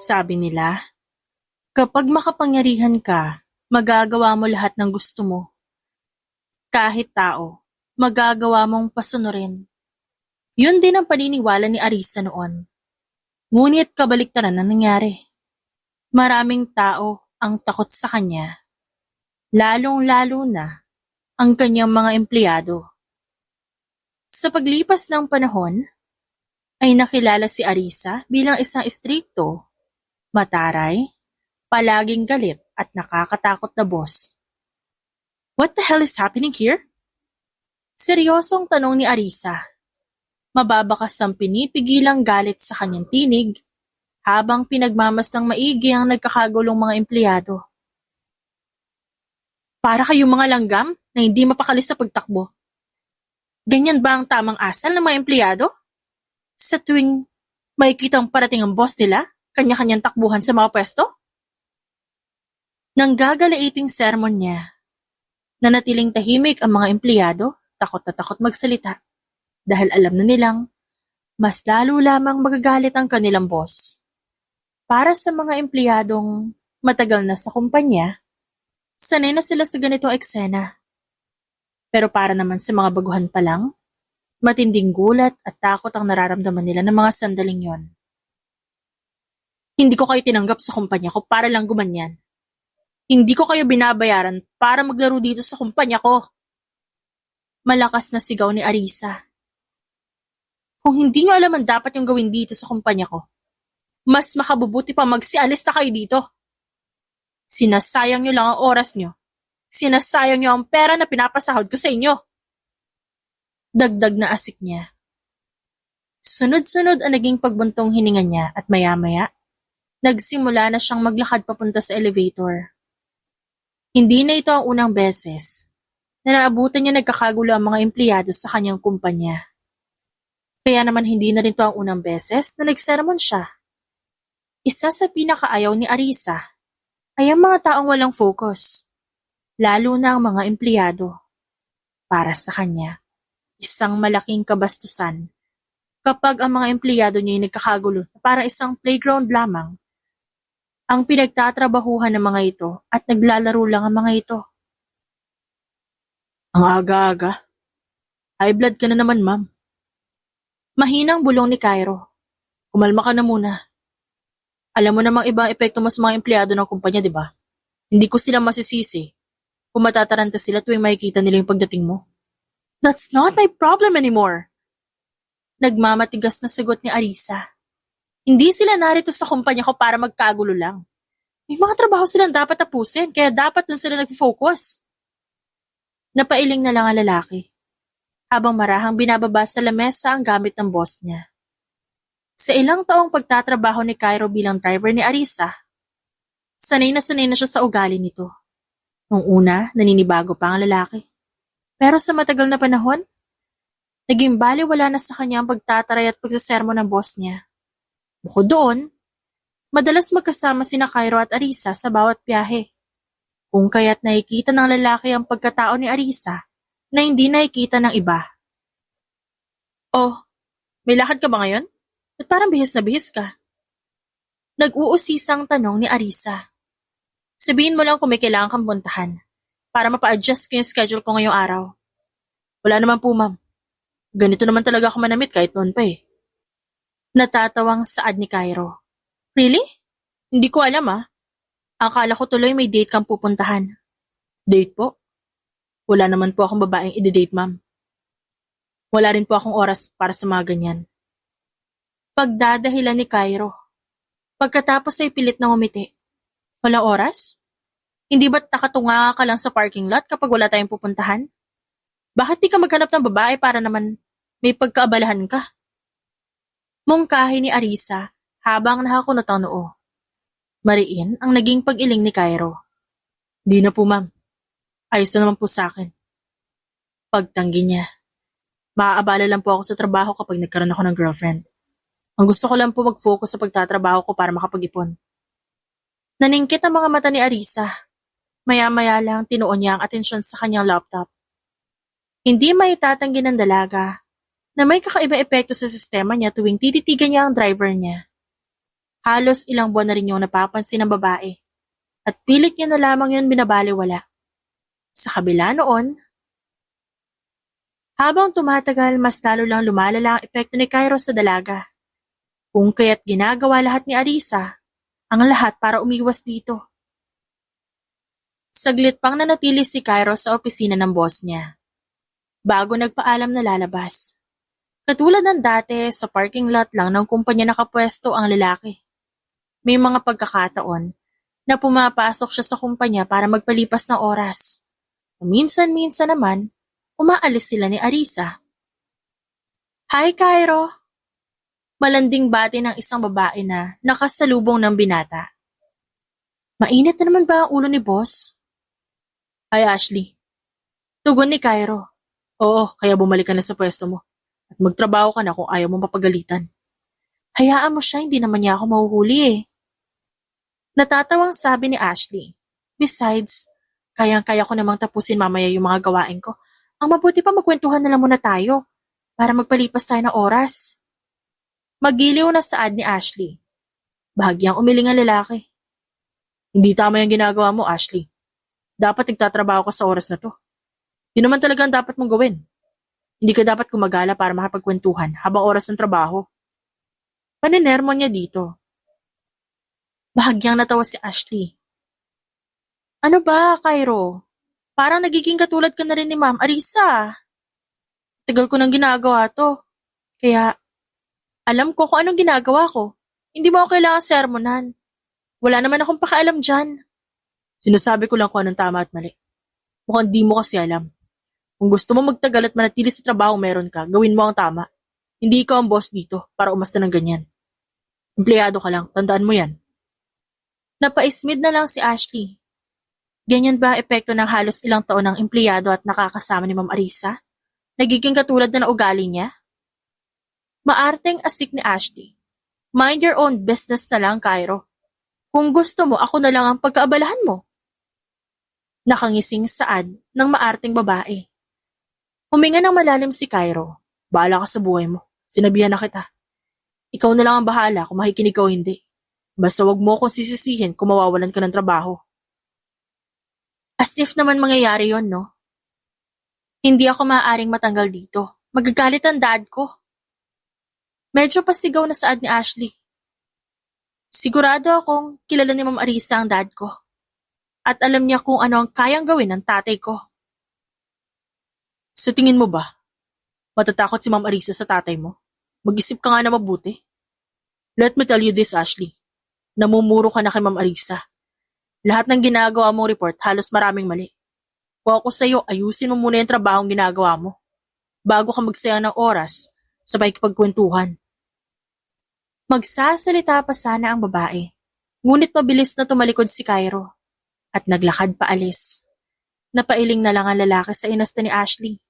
Sabi nila, kapag makapangyarihan ka, magagawa mo lahat ng gusto mo. Kahit tao, magagawa mong pasunurin. Yun din ang paniniwala ni Arisa noon. Ngunit kabaliktaran ang nangyari. Maraming tao ang takot sa kanya, lalong-lalo na ang kanyang mga empleyado. Sa paglipas ng panahon, ay nakilala si Arisa bilang isang istrikto, mataray, palaging galit at nakakatakot na boss. What the hell is happening here? Seryosong tanong ni Arisa. Mababakas ang pinipigilang galit sa kanyang tinig habang pinagmamastang maigi ang nagkakagulong mga empleyado. Para kayong mga langgam na hindi mapakalis sa pagtakbo. Ganyan ba ang tamang asal ng mga empleyado? Sa tuwing makikitang parating ang boss nila, kanya-kanyang takbuhan sa mga pwesto? Nang gagalaiting sermon niya, nanatiling tahimik ang mga empleyado, takot na takot magsalita, dahil alam na nilang mas lalo lamang magagalit ang kanilang boss. Para sa mga empleyadong matagal na sa kumpanya, sanay na sila sa ganitong eksena. Pero para naman sa mga baguhan pa lang, matinding gulat at takot ang nararamdaman nila ng mga sandaling yon. Hindi ko kayo tinanggap sa kumpanya ko para lang gumanyan. Hindi ko kayo binabayaran para maglaro dito sa kumpanya ko. Malakas na sigaw ni Arisa. Kung hindi nyo alam ang dapat yung gawin dito sa kumpanya ko, mas makabubuti pa magsialis na kayo dito. Sinasayang nyo lang ang oras nyo. Sinasayang nyo ang pera na pinapasahod ko sa inyo. Dagdag na asik niya. Sunod-sunod ang naging pagbuntong hininga niya at maya-maya, nagsimula na siyang maglakad papunta sa elevator. Hindi na ito ang unang beses na naabutan niya nagkakagulo ang mga empleyado sa kanyang kumpanya. Kaya naman hindi na rin ito ang unang beses na nagsermon siya. Isa sa pinakaayaw ni Arisa ay ang mga taong walang focus, lalo na ang mga empleyado. Para sa kanya, isang malaking kabastusan kapag ang mga empleyado niya ay nagkakagulo na parang isang playground lamang ang pinagtatrabahuhan ng mga ito at naglalaro lang ang mga ito. Ang aga-aga. High blood ka na naman, ma'am. Mahinang bulong ni Cairo. Kumalma ka na muna. Alam mo namang ibang epekto mo sa mga empleyado ng kumpanya, di ba? Hindi ko sila masisisi kung matataranta sila tuwing makikita nila yung pagdating mo. That's not my problem anymore. Nagmamatigas na sagot ni Arisa. Hindi sila narito sa kumpanya ko para magkagulo lang. May mga trabaho silang dapat tapusin, kaya dapat dun sila nag-focus. Napailing na lang ang lalaki, habang marahang binababa sa lamesa ang gamit ng boss niya. Sa ilang taong pagtatrabaho ni Cairo bilang driver ni Arisa, sanay na siya sa ugali nito. Nung una, naninibago pa ang lalaki. Pero sa matagal na panahon, naging baliwala na sa kanya ang pagtataray at pagsasermo ng boss niya. Bukod doon, madalas magkasama sina Cairo at Arisa sa bawat biyahe. Kung kaya't nakikita ng lalaki ang pagkatao ni Arisa na hindi nakikita ng iba. Oh, may lakad ka ba ngayon? At parang bihis na bihis ka. Nag-uusisang tanong ni Arisa. Sabihin mo lang kung may kailangan kang puntahan para mapa-adjust ko yung schedule ko ngayong araw. Wala naman po, ma'am. Ganito naman talaga ako manamit kahit noon pa eh. Natatawang saad ni Cairo. Really? Hindi ko alam ah. Akala ko tuloy may date kang pupuntahan. Date po? Wala naman po akong babaeng i-date, ma'am. Wala rin po akong oras para sa mga ganyan. Pagdadahilan ni Cairo. Pagkatapos ay pilit na ngumiti. Walang oras? Hindi ba't nakatunga ka lang sa parking lot kapag wala tayong pupuntahan? Bakit di ka maghanap ng babae para naman may pagkaabalahan ka? Mungkahi ni Arisa habang nakakunot ang noo. Mariin ang naging pag-iling ni Cairo. Di na po, ma'am. Ayos na naman po sa akin. Pagtanggi niya. Maaabala lang po ako sa trabaho kapag nagkaroon ako ng girlfriend. Ang gusto ko lang po mag-focus sa pagtatrabaho ko para makapag-ipon. Naningkit ang mga mata ni Arisa. Maya-maya lang tinuon niya ang atensyon sa kanyang laptop. Hindi maitatanggi ng dalaga na may kakaiba epekto sa sistema niya tuwing tititigan niya ang driver niya. Halos ilang buwan na rin yung napapansin ng babae at pilit niya na lamang yun binabaliwala. Sa kabila noon, habang tumatagal mas lalo lang lumalala ang epekto ni Cairo sa dalaga. Kung kaya't ginagawa lahat ni Arisa, ang lahat para umiwas dito. Saglit pang nanatili si Cairo sa opisina ng boss niya, bago nagpaalam na lalabas. Katulad ng dati, sa parking lot lang ng kumpanya nakapwesto ang lalaki. May mga pagkakataon na pumapasok siya sa kumpanya para magpalipas ng oras. Minsan-minsan naman, umaalis sila ni Arisa. Hi, Cairo! Malanding bati ng isang babae na nakasalubong ng binata. Mainit na naman ba ang ulo ni boss? Hi, Ashley. Tugon ni Cairo. Oo, kaya bumalik ka na sa pwesto mo. At magtrabaho ka na kung ayaw mo mapagalitan. Hayaan mo siya, hindi naman niya ako mahuhuli eh. Natatawang sabi ni Ashley. Besides, kayang-kaya ko namang tapusin mamaya yung mga gawain ko. Ang mabuti pa magkwentuhan na lang muna tayo para magpalipas tayo ng oras. Magiliw na saad ni Ashley. Bahagyang umiling ang lalaki. Hindi tama yung ginagawa mo, Ashley. Dapat nagtatrabaho ka sa oras na to. Yun naman talaga ang dapat mong gawin. Hindi ka dapat gumagala para makapagkwentuhan habang oras ng trabaho. Paninermo niya dito. Bahagyang natawa si Ashley. Ano ba, Cairo? Parang nagiging katulad ka na rin ni Ma'am Arisa. Tagal ko nang ginagawa to. Kaya, alam ko kung anong ginagawa ko. Hindi mo ako kailangan sermonan. Wala naman akong pakialam dyan. Sinasabi ko lang kung anong tama at mali. Mukhang di mo kasi alam. Kung gusto mo magtagal at manatili sa trabaho meron ka, gawin mo ang tama. Hindi ikaw ang boss dito para umasta ng ganyan. Empleyado ka lang, tandaan mo yan. Napaismid na lang si Ashley. Ganyan ba epekto ng halos ilang taon ng empleyado at nakakasama ni Ma'am Arisa? Nagiging katulad na ugali niya? Maarteng asik ni Ashley. Mind your own business na lang, Cairo. Kung gusto mo, ako na lang ang pagkaabalahan mo. Nakangising saad ng maarteng babae. Huminga ng malalim si Cairo. Bahala ka sa buhay mo. Sinabihan na kita. Ikaw na lang ang bahala kung makikinig ka o hindi. Basta wag mo akong sisisihin kung mawawalan ka ng trabaho. As if naman mangyayari yon, no? Hindi ako maaaring matanggal dito. Magagalit ang dad ko. Medyo pasigaw na saad ni Ashley. Sigurado akong kilala ni Ma'am Arisa ang dad ko. At alam niya kung ano ang kayang gawin ng tatay ko. Sa tingin mo ba, matatakot si Ma'am Arisa sa tatay mo? Mag-isip ka nga na mabuti. Let me tell you this, Ashley. Namumuro ka na kay Ma'am Arisa. Lahat ng ginagawa mong report, halos maraming mali. Kung ako sa'yo, ayusin mo muna yung trabahong ginagawa mo. Bago ka magsayang ng oras, sabay kipagkwentuhan. Magsasalita pa sana ang babae. Ngunit mabilis na tumalikod si Cairo. At naglakad paalis. Napailing na lang ang lalaki sa inasta ni Ashley.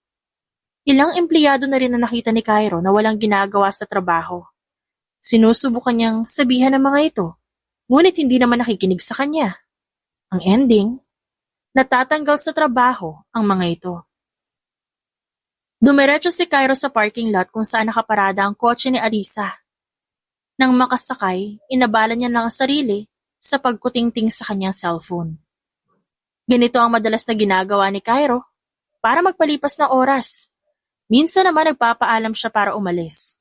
Ilang empleyado na rin na nakita ni Cairo na walang ginagawa sa trabaho. Sinusubukan niyang sabihan ng mga ito, ngunit hindi naman nakikinig sa kanya. Ang ending, natatanggal sa trabaho ang mga ito. Dumiretso si Cairo sa parking lot kung saan nakaparada ang kotse ni Arisa. Nang makasakay, inabala niya lang ang sarili sa pagkutingting sa kanyang cellphone. Ganito ang madalas na ginagawa ni Cairo para magpalipas ng oras. Minsan naman nagpapaalam siya para umalis.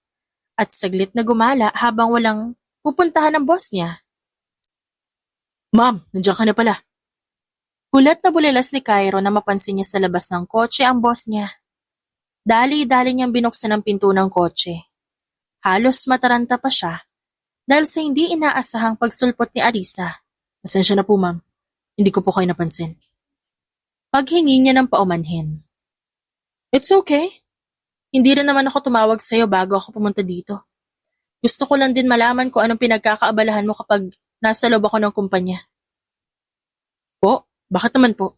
At saglit na gumala habang walang pupuntahan ng boss niya. Ma'am, nandiyan ka na pala. Gulat na bulilas ni Cairo na mapansin niya sa labas ng kotse ang boss niya. Dali-dali niyang binuksan ang pinto ng kotse. Halos mataranta pa siya dahil sa hindi inaasahang pagsulpot ni Arisa. Pasensya na po, ma'am. Hindi ko po kayo napansin. Paghingi niya ng paumanhin. It's okay. Hindi rin naman ako tumawag sa'yo bago ako pumunta dito. Gusto ko lang din malaman kung anong pinagkakaabalahan mo kapag nasa loob ako ng kumpanya. Po? Bakit naman po?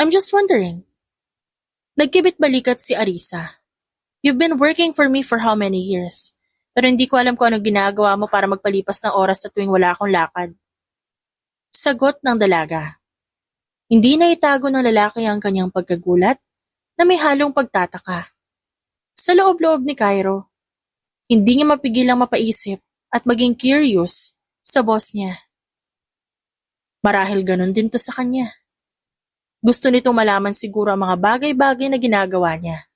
I'm just wondering. Nagkibit balikat si Arisa. You've been working for me for how many years? Pero hindi ko alam kung anong ginagawa mo para magpalipas ng oras sa tuwing wala akong lakad. Sagot ng dalaga. Hindi na itago ng lalaki ang kanyang pagkagulat na may halong pagtataka. Sa loob-loob ni Cairo, hindi niya mapigilang mapaisip at maging curious sa boss niya. Marahil ganun din to sa kanya. Gusto nitong malaman siguro ang mga bagay-bagay na ginagawa niya.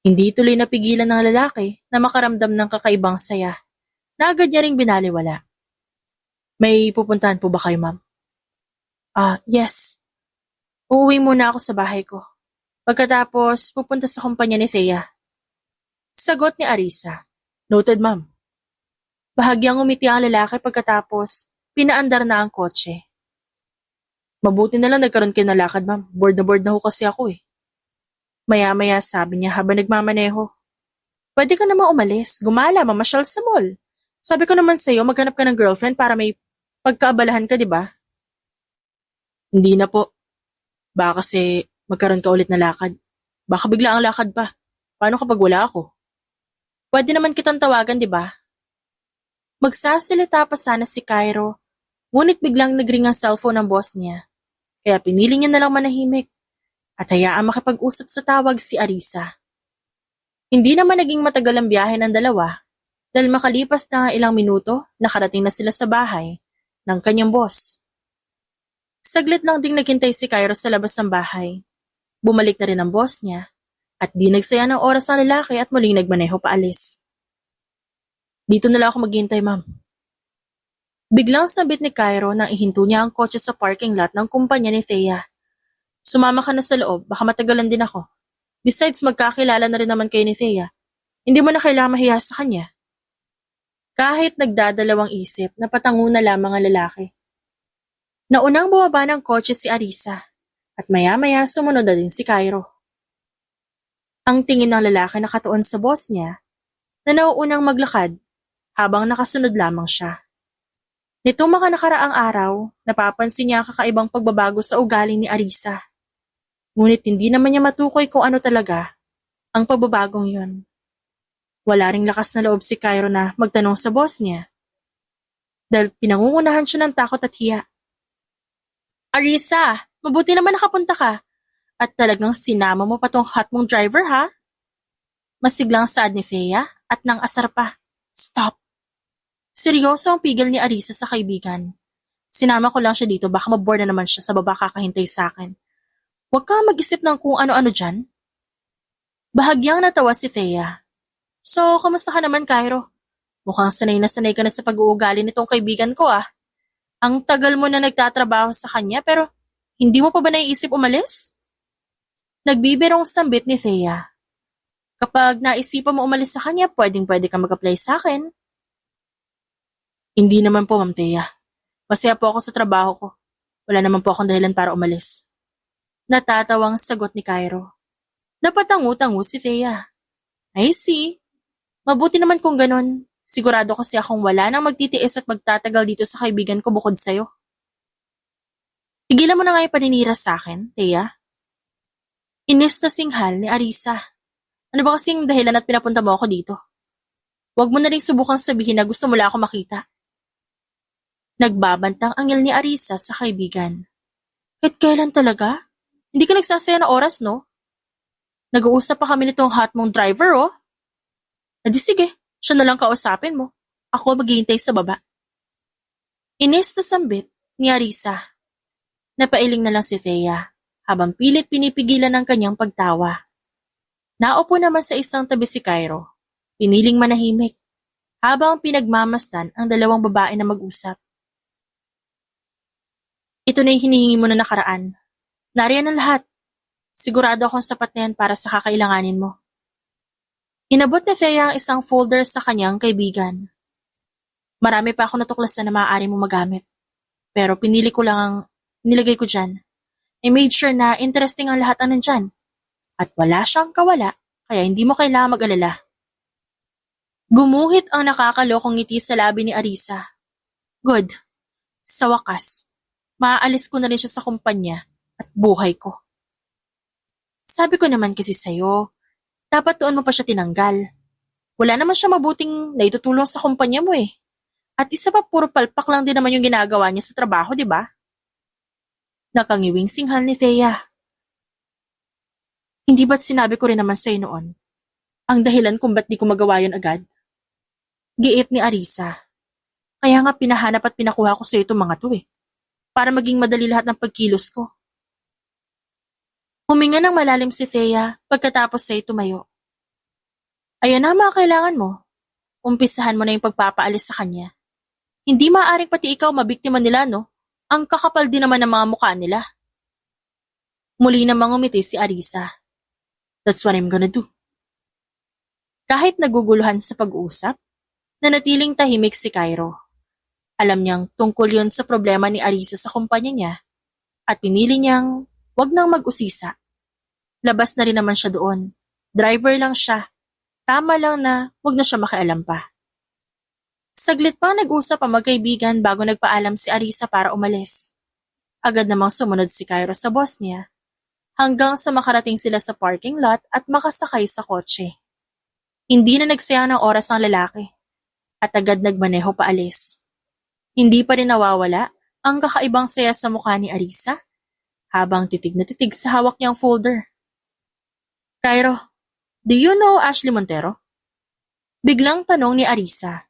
Hindi tuloy napigilan ng lalaki na makaramdam ng kakaibang saya na agad niya ring binaliwala. May pupuntahan po ba kayo, ma'am? Yes. Uuwi muna ako sa bahay ko. Pagkatapos, pupunta sa kumpanya ni Thea. Sagot ni Arisa. Noted, ma'am. Bahagyang umiti ang lalaki pagkatapos, pinaandar na ang kotse. Mabuti na lang nagkaroon kayo ng lakad, ma'am. Bored na ho kasi ako eh. Maya-maya sabi niya habang nagmamaneho. Pwede ka naman umalis, gumala, mamasyal sa mall. Sabi ko naman sa'yo, maghanap ka ng girlfriend para may pagkaabalahan ka, di ba? Hindi na po. Baka kasi magkaroon ka ulit na lakad. Baka bigla ang lakad pa. Paano kapag wala ako? Pwede naman kitang tawagan, di ba? Magsasalita pa sana si Cairo, ngunit biglang nagring ang cellphone ng boss niya. Kaya pinili niya na lang manahimik at hayaan makipag-usap sa tawag si Arisa. Hindi naman naging matagal ang biyahe ng dalawa dahil makalipas na ilang minuto, nakarating na sila sa bahay ng kanyang boss. Saglit lang ding naghintay si Cairo sa labas ng bahay. Bumalik na rin ang boss niya at di nagsaya ng oras ang lalaki at muling nagmaneho paalis. Dito na lang ako maghintay, ma'am. Biglang sabit ni Cairo nang ihinto niya ang kotse sa parking lot ng kumpanya ni Thea. Sumama ka na sa loob, baka matagalan din ako. Besides, magkakilala na rin naman kayo ni Thea. Hindi mo na kailangan mahiya sa kanya. Kahit nagdadalawang isip, napatango na lamang ang lalaki. Naunang bumaba ng kotse si Arisa at maya-maya sumunod na din si Cairo. Ang tingin ng lalaki nakatuon sa boss niya na nauunang maglakad habang nakasunod lamang siya. Nitong mga nakaraang araw, napapansin niya ang kakaibang pagbabago sa ugali ni Arisa. Ngunit hindi naman niya matukoy kung ano talaga ang pagbabagong yon. Wala ring lakas na loob si Cairo na magtanong sa boss niya dahil pinangungunahan siya ng takot at hiya. Arisa, mabuti naman nakapunta ka at talagang sinama mo pa tong hot mong driver, ha? Masiglang saad ni Thea at nang asar pa. Stop! Seryoso ang pigil ni Arisa sa kaibigan. Sinama ko lang siya dito, baka maboard na naman siya sa baba kakahintay sa akin. Huwag kang mag-isip ng kung ano-ano dyan. Bahagyang natawa si Thea. So, kamusta ka naman, Cairo? Mukhang sanay ka na sa pag-uugali nitong kaibigan ko, ah. Ang tagal mo na nagtatrabaho sa kanya pero hindi mo pa ba naiisip umalis? Nagbibirong sambit ni Thea. Kapag naisipan mo umalis sa kanya, pwedeng-pwede ka mag-apply sa akin. Hindi naman po, Ma'am Thea. Masaya po ako sa trabaho ko. Wala naman po akong dahilan para umalis. Natatawang sagot ni Cairo. Napatangu-tangu si Thea. I see. Mabuti naman kung ganon. Sigurado kasi akong wala nang magtitiis at magtatagal dito sa kaibigan ko bukod sa'yo. Tigilan mo na nga yung paninira sa akin, Thea. Inis na singhal ni Arisa. Ano ba kasing dahilan at pinapunta mo ako dito? Huwag mo na rin subukang sabihin na gusto mo lang ako makita. Nagbabantang angil ni Arisa sa kaibigan. Kahit kailan talaga? Hindi ka nagsasaya na oras, no? Nag-uusap pa kami nitong hot mong driver, oh. Adi sige, siya na lang kausapin mo. Ako maghihintay sa baba. Inis na sambit ni Arisa. Napailing na lang si Thea habang pilit pinipigilan ang kanyang pagtawa. Naupo naman sa isang tabi si Cairo. Piniling manahimik habang pinagmamasdan ang dalawang babae na mag-usap. Ito na yung hinihingi mo na nakaraan. Nariyan ang lahat. Sigurado akong sapat na yan para sa kakailanganin mo. Inabot ni Thea ang isang folder sa kanyang kaibigan. Marami pa ako natuklasan na maaari mo magamit. Pero pinili ko lang ang nilagay ko dyan. I made sure na interesting ang lahat ang nandyan. At wala siyang kawala, kaya hindi mo kailangan mag-alala. Gumuhit ang nakakalokong ngiti sa labi ni Arisa. Good. Sa wakas, maaalis ko na rin siya sa kumpanya at buhay ko. Sabi ko naman kasi sa'yo, dapat doon mo pa siya tinanggal. Wala naman siya mabuting naitutulong sa kumpanya mo eh. At isa pa puro palpak lang din naman yung ginagawa niya sa trabaho, di ba? Nakangiwing singhal ni Thea. Hindi ba't sinabi ko rin naman sa'yo noon? Ang dahilan kung ba't di ko magawa yun agad? Giit ni Arisa. Kaya nga pinahanap at pinakuha ko sa itong mga to para maging madali lahat ng pagkilos ko. Huminga ng malalim si Thea pagkatapos ay tumayo. Ayan na mga kailangan mo. Umpisahan mo na yung pagpapaalis sa kanya. Hindi maaaring pati ikaw mabiktima nila, no? Ang kakapal din naman ng mga mukha nila. Muli namang umiti si Arisa. That's what I'm gonna do. Kahit naguguluhan sa pag-uusap, nanatiling tahimik si Cairo. Alam niyang tungkol yon sa problema ni Arisa sa kumpanya niya at pinili niyang wag nang mag-usisa. Labas na rin naman siya doon. Driver lang siya. Tama lang na wag na siya makialam pa. Saglit pang nag-usap ang magkaibigan bago nagpaalam si Arisa para umalis. Agad namang sumunod si Cairo sa boss niya hanggang sa makarating sila sa parking lot at makasakay sa kotse. Hindi na nagsayang ng oras ang lalaki at agad nagmaneho paalis. Hindi pa rin nawawala ang kakaibang saya sa mukha ni Arisa habang titig na titig sa hawak niyang folder. Cairo, do you know Ashley Montero? Biglang tanong ni Arisa.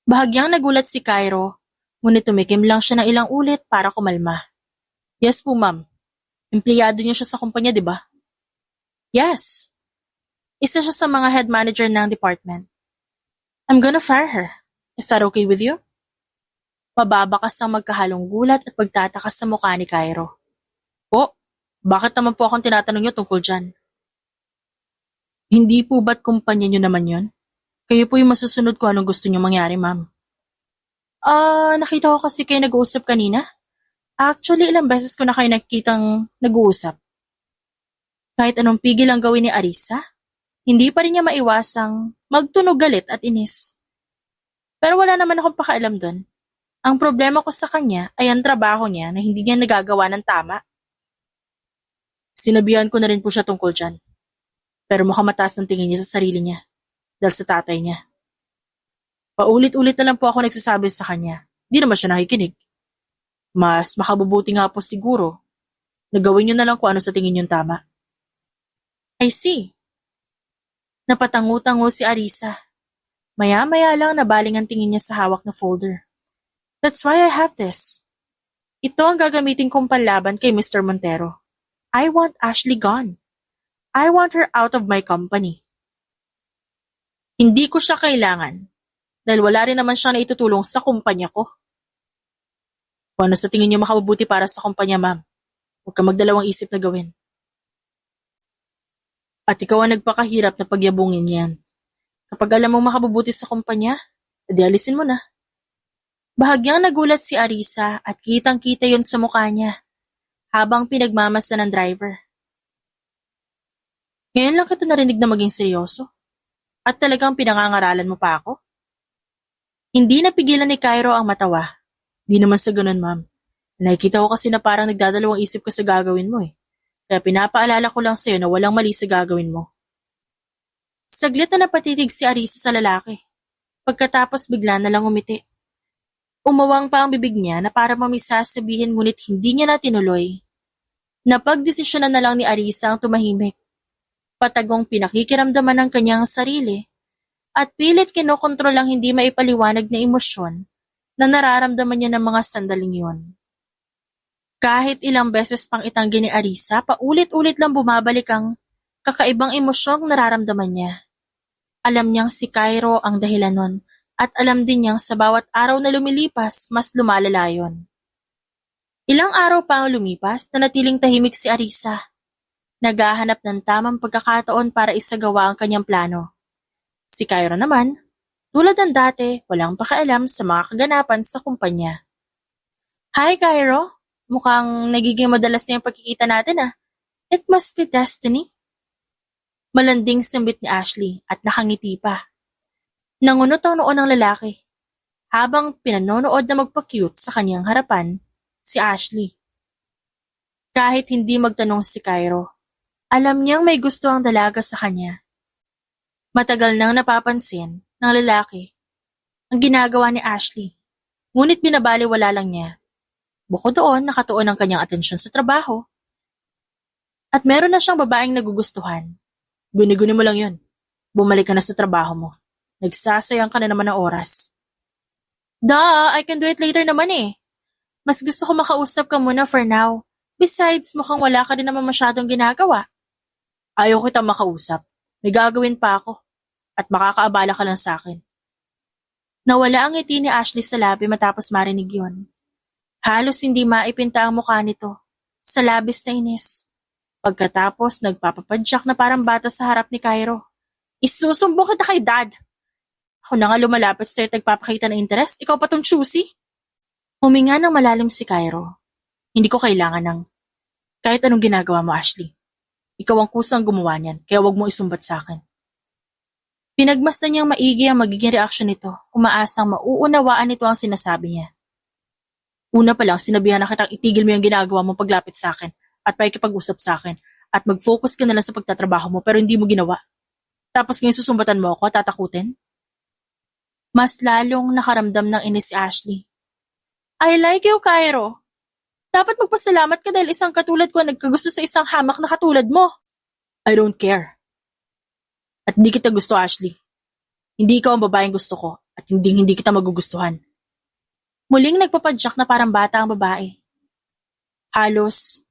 Bahagyang nagulat si Cairo, ngunit tumikim lang siya ng ilang ulit para kumalma. Yes po ma'am, empleyado niyo siya sa kumpanya, di ba? Yes. Isa siya sa mga head manager ng department. I'm gonna fire her. Is that okay with you? Mababakas ang magkahalong gulat at pagtatakas sa mukha ni Cairo. Po, bakit naman po akong tinatanong niyo tungkol dyan? Hindi po ba't kumpanya niyo naman yon? Kayo po yung masusunod ko anong gusto niyo mangyari, ma'am. Nakita ko kasi kayo nag-uusap kanina. Actually, ilang beses ko na kayo nakikitang nag-uusap. Kahit anong pigil ang gawin ni Arisa, hindi pa rin niya maiwasang magtunog galit at inis. Pero wala naman akong pakialam doon. Ang problema ko sa kanya ay ang trabaho niya na hindi niya nagagawa ng tama. Sinabihan ko na rin po siya tungkol dyan. Pero mukhang mataas ang tingin niya sa sarili niya dahil sa tatay niya. Paulit-ulit na lang po ako nagsasabi sa kanya. Di naman siya nakikinig. Mas makabubuti nga po siguro na gawin niyo na lang kung ano sa tingin niyong tama. I see. Napatangu-tango si Arisa. Maya-maya lang nabaling ang tingin niya sa hawak na folder. That's why I have this. Ito ang gagamitin kong panlaban kay Mr. Montero. I want Ashley gone. I want her out of my company. Hindi ko siya kailangan dahil wala rin naman siya na itutulong sa kumpanya ko. Kung ano sa tingin niyo makabubuti para sa kumpanya, ma'am, huwag ka magdalawang isip na gawin. At ikaw ang nagpakahirap na pagyabungin yan. Kapag alam mong makabubuti sa kumpanya, edi alisin mo na. Bahagyang nagulat si Arisa at kitang-kita yon sa mukha niya habang pinagmamasa ng driver. Ngayon lang kita narinig na maging seryoso at talagang pinangangaralan mo pa ako? Hindi napigilan ni Cairo ang matawa. Di naman sa ganun, ma'am. Nakikita ko kasi na parang nagdadalawang isip ka sa gagawin mo Kaya pinapaalala ko lang sa'yo na walang mali sa gagawin mo. Saglit na napatitig si Arisa sa lalaki. Pagkatapos bigla na lang umiti. Umawang pa ang bibig niya na para mamisa sabihin ngunit hindi niya na tinuloy. Napagdesisyonan na lang ni Arisa ang tumahimik. Patagong pinakikiramdaman ng kanyang sarili at pilit kinokontrol ang hindi maipaliwanag na emosyon na nararamdaman niya ng mga sandaling yun. Kahit ilang beses pang itanggi ni Arisa, paulit-ulit lang bumabalik ang kakaibang emosyong nararamdaman niya. Alam niyang si Cairo ang dahilan nun at alam din niyang sa bawat araw na lumilipas, mas lumalala yun. Ilang araw pa ang lumipas na natiling tahimik si Arisa. Naghahanap ng tamang pagkakataon para isagawa ang kanyang plano. Si Cairo naman, tulad ng dati, walang pakialam sa mga kaganapan sa kumpanya. Hi Cairo, mukhang nagiging madalas na yung pagkikita natin It must be destiny. Malanding sambit ni Ashley at nakangiti pa. Nangunot ang noo ng lalaki. Habang pinanonood na magpa-cute sa kanyang harapan, si Ashley. Kahit hindi magtanong si Cairo, alam niyang may gusto ang dalaga sa kanya. Matagal nang napapansin ng lalaki ang ginagawa ni Ashley, ngunit binabaliwala lang niya. Bukod doon, nakatuon ang kanyang atensyon sa trabaho. At meron na siyang babaeng nagugustuhan. Guni-guni mo lang yun. Bumalik ka na sa trabaho mo. Nagsasayang ka na naman ng oras. Duh, I can do it later naman eh. Mas gusto ko makausap ka muna for now. Besides, mukhang wala ka din naman masyadong ginagawa. Ayaw kitang makausap. May gagawin pa ako. At makakaabala ka lang sa akin. Nawala ang ngiti ni Ashley sa labi matapos marinig yon. Halos hindi maipinta ang mukha nito. Sa labis na inis. Pagkatapos, nagpapapadyak na parang bata sa harap ni Cairo. Isusumbong kita kay Dad. Ako na nga lumalapit sa'yo at nagpapakita ng interes. Ikaw pa tong choosy. Huminga ng malalim si Cairo. Hindi ko kailangan ng kahit anong ginagawa mo, Ashley. Ikaw ang kusang gumawa niyan, kaya wag mo isumbat sa akin. Pinagmasdan niyang maigi ang magiging reaksyon nito, umaasang mauunawaan nito ang sinasabi niya. Una pa lang, sinabihan na kitang itigil mo yung ginagawa mo paglapit sa akin at pakikipag-usap sa akin at mag-focus ka na lang sa pagtatrabaho mo pero hindi mo ginawa. Tapos ngayon susumbatan mo ako at tatakutin? Mas lalong nakaramdam ng inis si Ashley. I like you, Cairo. Dapat magpasalamat ka dahil isang katulad ko ang nagkagusto sa isang hamak na katulad mo. I don't care. At hindi kita gusto, Ashley. Hindi ikaw ang babaeng gusto ko at hindi kita magugustuhan. Muling nagpapadyak na parang bata ang babae. Halos,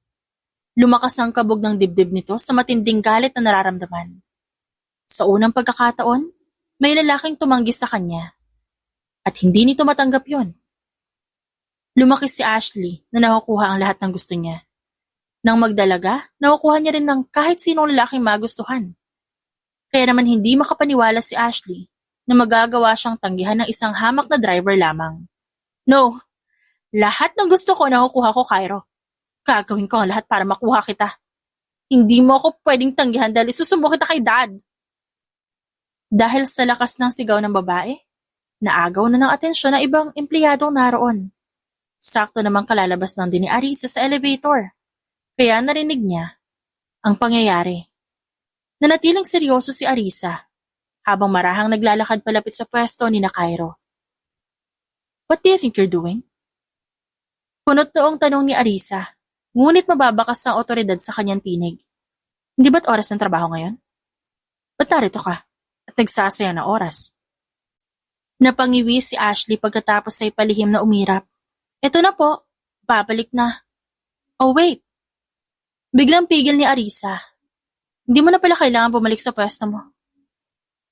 lumakas ang kabog ng dibdib nito sa matinding galit na nararamdaman. Sa unang pagkakataon, may lalaking tumanggi sa kanya. At hindi nito matanggap yon. Lumaki si Ashley na nakukuha ang lahat ng gusto niya. Nang magdalaga, nakukuha niya rin ng kahit sinong lalaking magustuhan. Kaya naman hindi makapaniwala si Ashley na magagawa siyang tanggihan ng isang hamak na driver lamang. No, lahat ng gusto ko nakukuha ko, Cairo. Gagawin ko ang lahat para makuha kita. Hindi mo ako pwedeng tanggihan dahil isusumbong kita kay Dad. Dahil sa lakas ng sigaw ng babae, naagaw na ng atensyon ng ibang empleyadong naroon. Sakto namang kalalabas lang din ni Arisa sa elevator. Kaya narinig niya ang pangyayari. Nanatiling seryoso si Arisa habang marahang naglalakad palapit sa pwesto ni Cairo. What do you think you're doing? Kunot noong tanong ni Arisa, ngunit mababakas ang otoridad sa kanyang tinig. Hindi ba't oras ng trabaho ngayon? Ba't narito ka at nagsasayang na oras? Napangiwi si Ashley pagkatapos ay palihim na umirap. Eto na po, babalik na. Oh wait. Biglang pigil ni Arisa. Hindi mo na pala kailangan bumalik sa pwesto mo.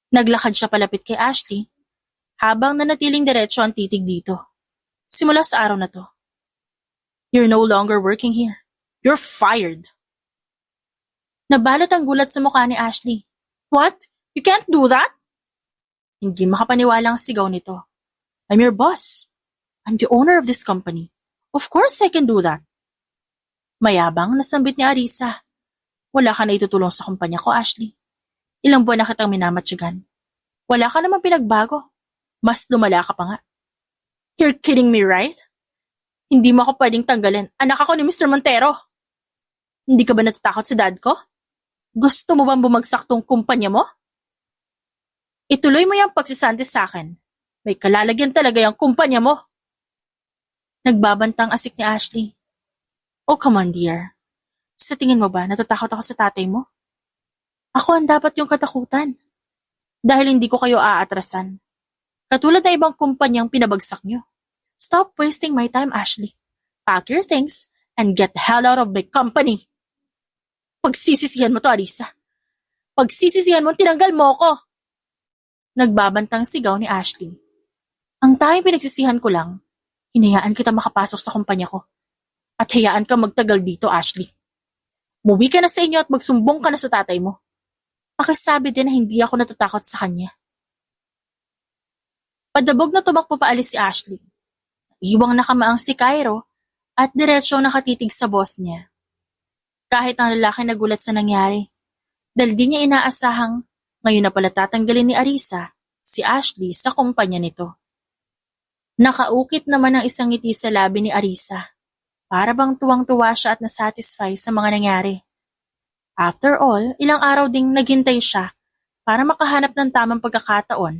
Naglakad siya palapit kay Ashley habang nanatiling diretso ang titig dito. Simula sa araw na to. You're no longer working here. You're fired. Nabalot ang gulat sa mukha ni Ashley. What? You can't do that? Hindi makapaniwala ang sigaw nito. I'm your boss. I'm the owner of this company. Of course I can do that. Mayabang nasambit ni Arisa. Wala ka na itutulong sa kumpanya ko, Ashley. Ilang buwan na kitang minamatsyagan. Wala ka naman pinagbago. Mas lumala ka pa nga. You're kidding me, right? Hindi mo ako pwedeng tanggalin. Anak ako ni Mr. Montero. Hindi ka ba natatakot sa dad ko? Gusto mo bang bumagsak tong kumpanya mo? Ituloy mo yung pagsisanti sa akin. May kalalagyan talaga yung kumpanya mo. Nagbabantang asik ni Ashley. Oh, come on, dear. Sa tingin mo ba, natatakot ako sa tatay mo? Ako ang dapat yung katakutan. Dahil hindi ko kayo aatrasan. Katulad na ibang kumpanyang pinabagsak nyo. Stop wasting my time, Ashley. Pack your things and get the hell out of my company. Pagsisisihan mo to, Arisa. Pagsisisihan mo, tinanggal mo ko. Nagbabantang sigaw ni Ashley. Ang tanging pinagsisihan ko lang, hinayaan kita makapasok sa kumpanya ko. At hayaan ka magtagal dito, Ashley. Muwi ka na sa inyo at magsumbong ka na sa tatay mo. Pakisabi din na hindi ako natatakot sa kanya. Padabog na tumakbo paalis si Ashley. Iwang nakamaang si Cairo at diretsyong nakatitig sa boss niya. Kahit ang lalaki nagulat sa nangyari, dahil di niya inaasahang ngayon na pala tatanggalin ni Arisa si Ashley sa kumpanya nito. Nakaukit naman ang isang ngiti sa labi ni Arisa. Para bang tuwang-tuwa siya at nasatisfy sa mga nangyari. After all, ilang araw ding naghintay siya para makahanap ng tamang pagkakataon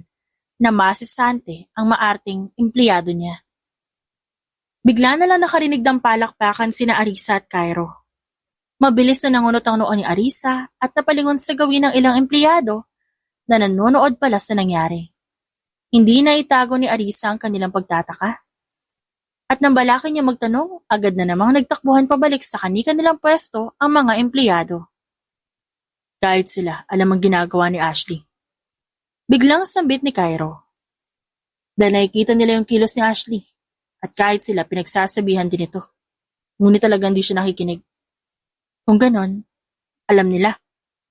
na masisante ang maarting empleyado niya. Bigla na lang nakarinig ng palakpakan sina Arisa at Cairo. Mabilis na nangunot ang noo ni Arisa at napalingon sa gawin ng ilang empleyado na nanonood pala sa nangyari. Hindi na itago ni Arisa ang kanilang pagtataka. At nang balakin niya magtanong, agad na namang nagtakbuhan pabalik sa kanilang pwesto ang mga empleyado. Kahit sila, alam ang ginagawa ni Ashley. Biglang sambit ni Cairo. Dahil nakikita nila yung kilos ni Ashley. At kahit sila, pinagsasabihan din ito. Ngunit talagang di siya nakikinig. Kung ganon, alam nila.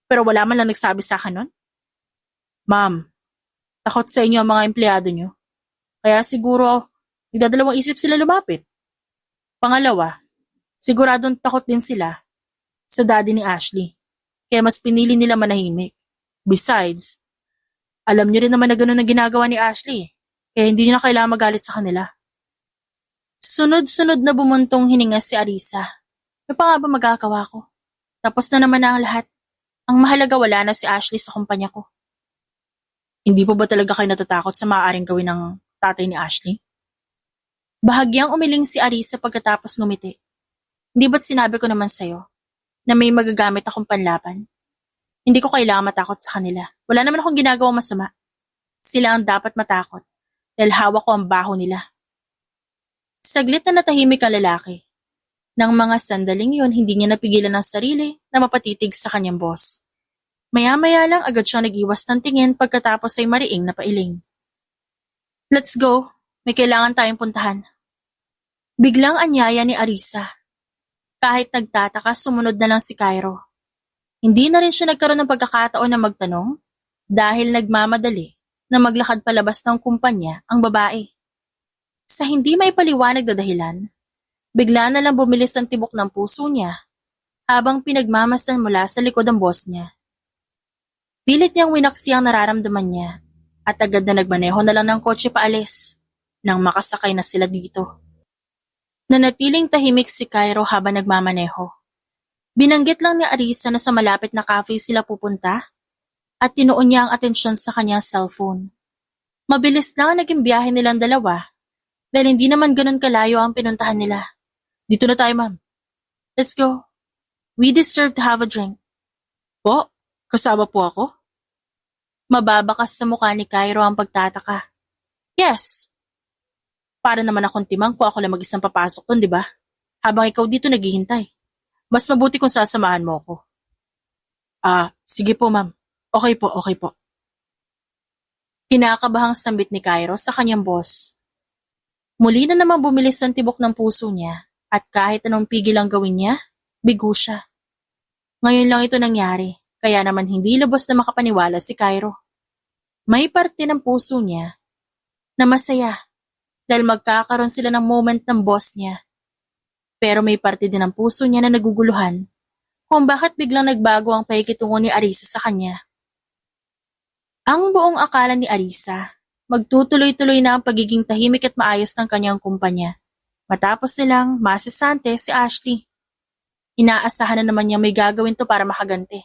Pero wala man lang nagsabi sa akin nun. Ma'am, takot sa inyo ang mga empleyado nyo. Kaya siguro, nagdadalawang isip sila lumapit. Pangalawa, siguradong takot din sila sa daddy ni Ashley. Kaya mas pinili nila manahimik. Besides, alam nyo rin naman na gano'n ang ginagawa ni Ashley. Kaya hindi nyo na kailangan magalit sa kanila. Sunod-sunod na bumuntong hininga si Arisa. Ano pa nga ba magagawa ko? Tapos na naman na ang lahat. Ang mahalaga wala na si Ashley sa kumpanya ko. Hindi po ba talaga kayo natatakot sa maaaring gawin ng tatay ni Ashley? Bahagyang umiling si Arisa pagkatapos ngumiti. Hindi ba't sinabi ko naman sa'yo na may magagamit akong panlaban? Hindi ko kailangan matakot sa kanila. Wala naman akong ginagawang masama. Sila ang dapat matakot dahil hawak ko ang baho nila. Saglit na natahimik ang lalaki. Nang mga sandaling yun, hindi niya napigilan ang sarili na mapatitig sa kanyang boss. Maya-maya lang agad siya nag-iwas ng tingin pagkatapos ay mariing na pailing. Let's go. May kailangan tayong puntahan. Biglang anyaya ni Arisa. Kahit nagtataka, sumunod na lang si Cairo. Hindi na rin siya nagkaroon ng pagkakataon na magtanong dahil nagmamadali na maglakad palabas ng kumpanya ang babae. Sa hindi may paliwanag na dahilan, bigla na lang bumilis ang tibok ng puso niya habang pinagmamasdan mula sa likod ang boss niya. Pilit niyang winaksi ang nararamdaman niya at agad na nagmaneho na lang ng kotse paalis nang makasakay na sila dito. Nanatiling tahimik si Cairo habang nagmamaneho. Binanggit lang ni Arisa na sa malapit na cafe sila pupunta at tinuon niya ang atensyon sa kanyang cellphone. Mabilis lang ang naging biyahe nilang dalawa dahil hindi naman ganun kalayo ang pinuntahan nila. Dito na tayo, ma'am. Let's go. We deserve to have a drink. Po? Kasama po ako? Mababakas sa mukha ni Cairo ang pagtataka. Yes. Para naman akong timang ko ako lang mag-isang papasok dun, di ba? Habang ikaw dito naghihintay. Mas mabuti kung sasamahan mo ako. Sige po ma'am. Okay po. Kinakabahang sambit ni Cairo sa kanyang boss. Muli na naman bumilis ang tibok ng puso niya at kahit anong pigil ang gawin niya, bigo siya. Ngayon lang ito nangyari, kaya naman hindi lubos na makapaniwala si Cairo. May parte ng puso niya na masaya dahil magkakaroon sila ng moment ng boss niya. Pero may parte din ng puso niya na naguguluhan kung bakit biglang nagbago ang pakikitungo ni Arisa sa kanya. Ang buong akala ni Arisa, magtutuloy-tuloy na ang pagiging tahimik at maayos ng kanyang kumpanya. Matapos nilang masisante si Ashley. Inaasahan na naman niya may gagawin to para makaganti.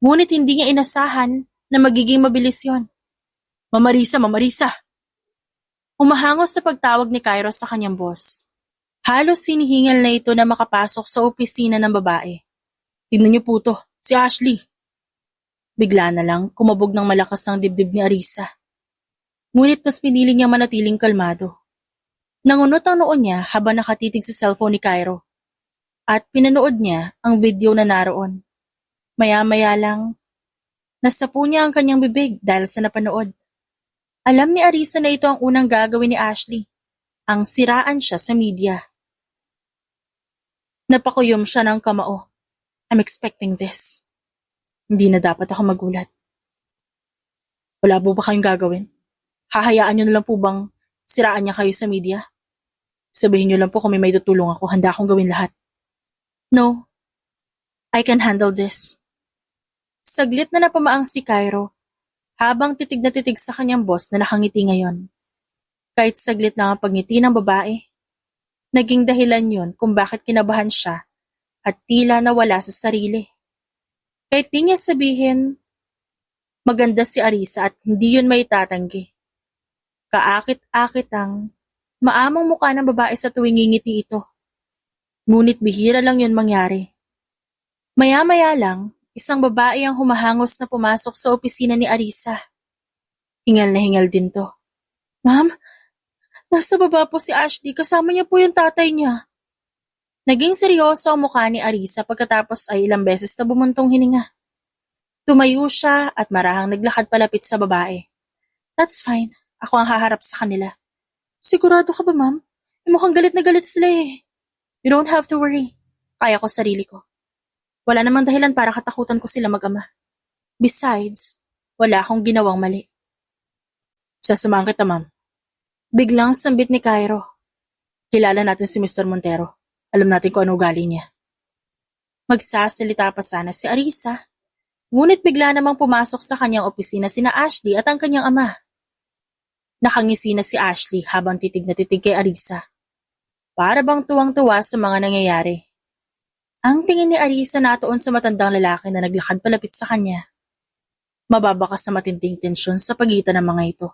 Ngunit hindi niya inasahan na magiging mabilis yon. Mamarisa! Humahangos sa pagtawag ni Cairo sa kanyang boss. Halos sinihingal na ito na makapasok sa opisina ng babae. Tingnan niyo po to, si Ashley. Bigla na lang kumabog ng malakas ang dibdib ni Arisa. Ngunit mas pinili niyang manatiling kalmado. Nangunot ang noon niya habang nakatitig sa cellphone ni Cairo. At pinanood niya ang video na naroon. Maya-maya lang, nasapu niya ang kanyang bibig dahil sa napanood. Alam ni Arisa na ito ang unang gagawin ni Ashley. Ang siraan siya sa media. Napakuyom siya ng kamao. I'm expecting this. Hindi na dapat ako magulat. Wala po ba kayong gagawin? Hahayaan niyo na lang po bang siraan niya kayo sa media? Sabihin niyo lang po kung may tutulong ako, handa akong gawin lahat. No, I can handle this. Saglit na napamaang si Cairo habang titig na titig sa kanyang boss na nakangiti ngayon. Kahit saglit lang ang pagngiti ng babae, naging dahilan yun kung bakit kinabahan siya at tila nawala sa sarili. Kahit di niya sabihin, maganda si Arisa at hindi yun maitatanggi. Kaakit-akit ang maamang mukha ng babae sa tuwing ngingiti ito. Ngunit bihira lang yun mangyari. Maya-maya lang, isang babae ang humahangos na pumasok sa opisina ni Arisa. Hingal na hingal din to. Ma'am, nasa baba po si Ashley, kasama niya po yung tatay niya. Naging seryoso ang mukha ni Arisa pagkatapos ay ilang beses na bumuntong hininga. Tumayo siya at marahang naglakad palapit sa babae. That's fine, ako ang haharap sa kanila. Sigurado ka ba, ma'am? Mukhang galit na galit sila eh. You don't have to worry. Kaya ko sarili ko. Wala namang dahilan para katakutan ko sila mag-ama. Besides, wala akong ginawang mali. Sasamahan kita, ma'am. Biglang sambit ni Cairo. Kilala natin si Mr. Montero. Alam natin kung ano ugali niya. Magsasalita pa sana si Arisa. Ngunit bigla namang pumasok sa kanyang opisina sina Ashley at ang kanyang ama. Nakangisi na si Ashley habang titig na titig kay Arisa. Para bang tuwang-tuwa sa mga nangyayari. Ang tingin ni Arisa natuon sa matandang lalaki na naglakad palapit sa kanya. Mababakas sa matinding tensyon sa pagitan ng mga ito.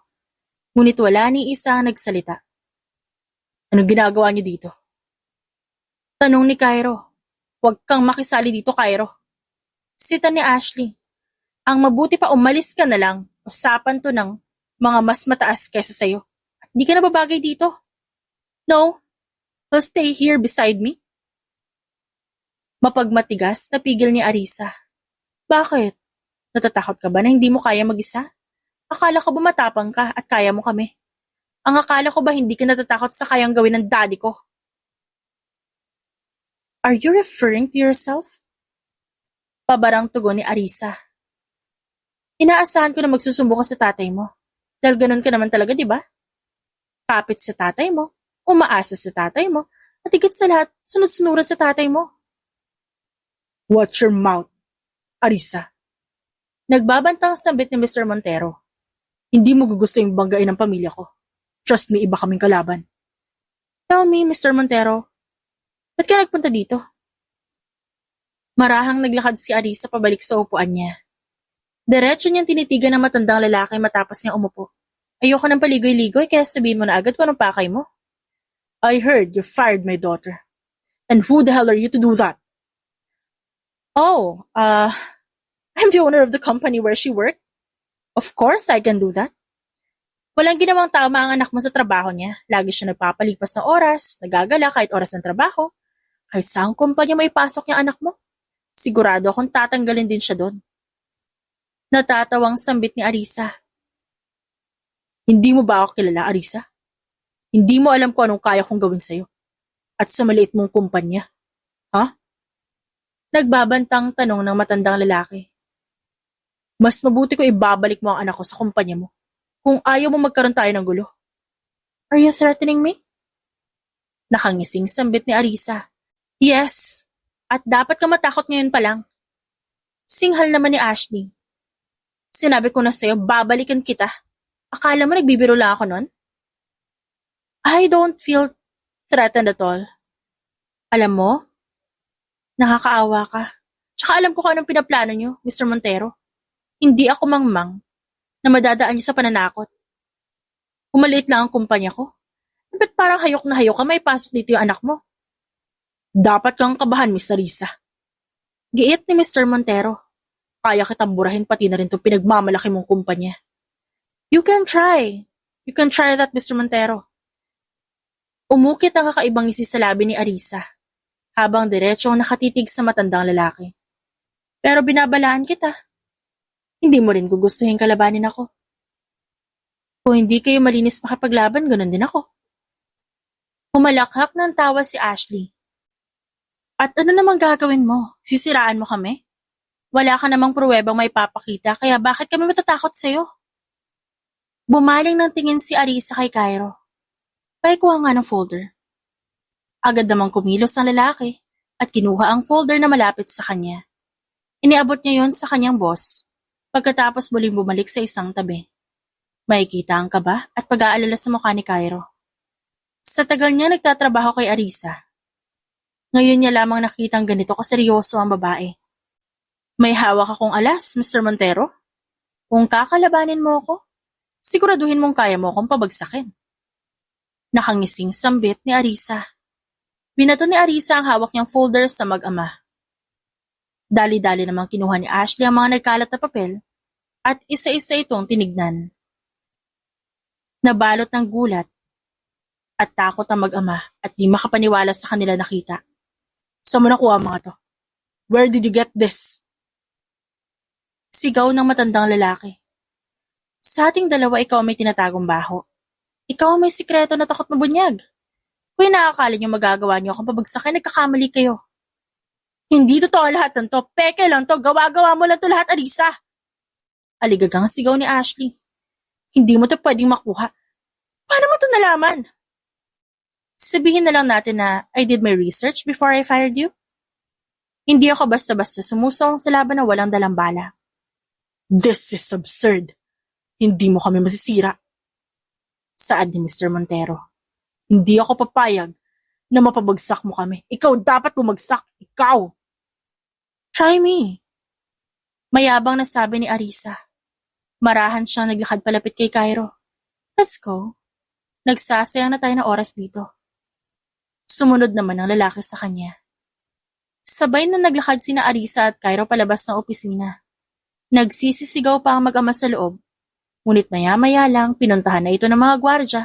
Ngunit wala ni isa ang nagsalita. Anong ginagawa niyo dito? Tanong ni Cairo. Huwag kang makisali dito, Cairo. Sita ni Ashley. Ang mabuti pa umalis ka na lang. Usapan to ng mga mas mataas kaysa sayo. Hindi ka na babagay dito. No, you'll stay here beside me. Mapagmatigas, napigil ni Arisa. Bakit? Natatakot ka ba na hindi mo kaya mag-isa? Akala ko ba matapang ka at kaya mo kami? Ang akala ko ba hindi ka natatakot sa kayang gawin ng daddy ko? Are you referring to yourself? Pabarang tugon ni Arisa. Inaasahan ko na magsusumbo ka sa tatay mo. Dahil ganun ka naman talaga, di ba? Kapit sa tatay mo, umaasa sa tatay mo, at higit sa lahat, sunod-sunuran sa tatay mo. Watch your mouth, Arisa. Nagbabantang sambit ni Mr. Montero. Hindi mo gugusto yung banggain ng pamilya ko. Trust me, iba kaming kalaban. Tell me, Mr. Montero, ba't ka nagpunta dito? Marahang naglakad si Arisa pabalik sa upuan niya. Diretso niyang tinitigan ng matandang lalaki matapos niya umupo. Ayoko ng paligoy-ligoy kaya sabihin mo na agad kung anong pakay mo. I heard you fired my daughter. And who the hell are you to do that? Oh, I'm the owner of the company where she worked. Of course I can do that. Walang ginawang tama ang anak mo sa trabaho niya. Lagi siya nagpapalipas ng oras, nagagala kahit oras ng trabaho. Kahit saang kumpanya may pasok niya anak mo. Sigurado akong tatanggalin din siya doon. Natatawang sambit ni Arisa. Hindi mo ba ako kilala, Arisa? Hindi mo alam kung anong kaya kong gawin sa'yo. At sa maliit mong kumpanya. Ha? Nagbabantang tanong ng matandang lalaki. Mas mabuti ko ibabalik mo ang anak ko sa kumpanya mo. Kung ayaw mo magkaroon tayo ng gulo. Are you threatening me? Nakangising sambit ni Arisa. Yes. At dapat ka matakot ngayon pa lang. Singhal naman ni Ashley. Sinabi ko na sa'yo, babalikan kita. Akala mo nagbibiro lang ako nun? I don't feel threatened at all. Alam mo, nakakaawa ka. Tsaka alam ko kung anong pinaplano niyo, Mr. Montero. Hindi ako mangmang na madadaan niyo sa pananakot. Umaliit lang ang kumpanya ko. Ba't parang hayok na hayok ka may pasok dito yung anak mo? Dapat kang kabahan, Miss Arisa. Giit ni Mr. Montero. Kaya kitang burahin pati na rin itong pinagmamalaki mong kumpanya. You can try. You can try that, Mr. Montero. Umukit ang kakaibang ngisi sa labi ni Arisa, habang diretsong nakatitig sa matandang lalaki. Pero binabalaan kita. Hindi mo rin gugustuhin kalabanin ako. Kung hindi kayo malinis makapaglaban, ganun din ako. Humalakhak ng tawa si Ashley. At ano namang gagawin mo? Sisiraan mo kami? Wala ka namang pruwebang may papakita, kaya bakit kami matatakot sa'yo? Bumaling ng tingin si Arisa kay Cairo. Paikuha nga ng folder. Agad namang kumilos ang lalaki at kinuha ang folder na malapit sa kanya. Iniabot niya yon sa kanyang boss, pagkatapos muling bumalik sa isang tabi. Makikita ang kaba at pag-aalala sa mukha ni Cairo. Sa tagal niya nagtatrabaho kay Arisa, ngayon niya lamang nakitang ganito kaseryoso ang babae. May hawak akong alas, Mr. Montero. Kung kakalabanin mo ako, siguraduhin mong kaya mo akong pabagsakin. Nakangising sambit ni Arisa. Binato ni Arisa ang hawak niyang folder sa mag-ama. Dali-dali namang kinuha ni Ashley ang mga nagkalat na papel at isa-isa itong tinignan. Nabalot ng gulat at takot ang mag-ama at di makapaniwala sa kanila nakita. Saan mo nakuha mga to? Where did you get this? Sigaw ng matandang lalaki. Sa ating dalawa, ikaw may tinatagong baho. Ikaw ang may sikreto na takot mabunyag. Kung nakakala niyo magagawa niyo akong pabagsakin, nagkakamali kayo. Hindi totoo lahat ng to. Peke lang to. Gawa-gawa mo lang to lahat, Arisa. Aligagang sigaw ni Ashley. Hindi mo to pwedeng makuha. Paano mo to nalaman? Sabihin na lang natin na I did my research before I fired you. Hindi ako basta-basta sumusong sa laban na walang dalang bala. This is absurd. Hindi mo kami masisira. Saad ni Mr. Montero. Hindi ako papayag na mapabagsak mo kami. Ikaw dapat bumagsak. Ikaw. Try me. Mayabang na sabi ni Arisa. Marahan siyang naglakad palapit kay Cairo. Let's go. Nagsasayang na tayo ng oras dito. Sumunod naman ang lalaki sa kanya. Sabay na naglakad sina Arisa at Cairo palabas ng opisina. Nagsisisigaw pa ang mag-ama sa loob. Ngunit maya-maya lang pinuntahan na ito ng mga gwardya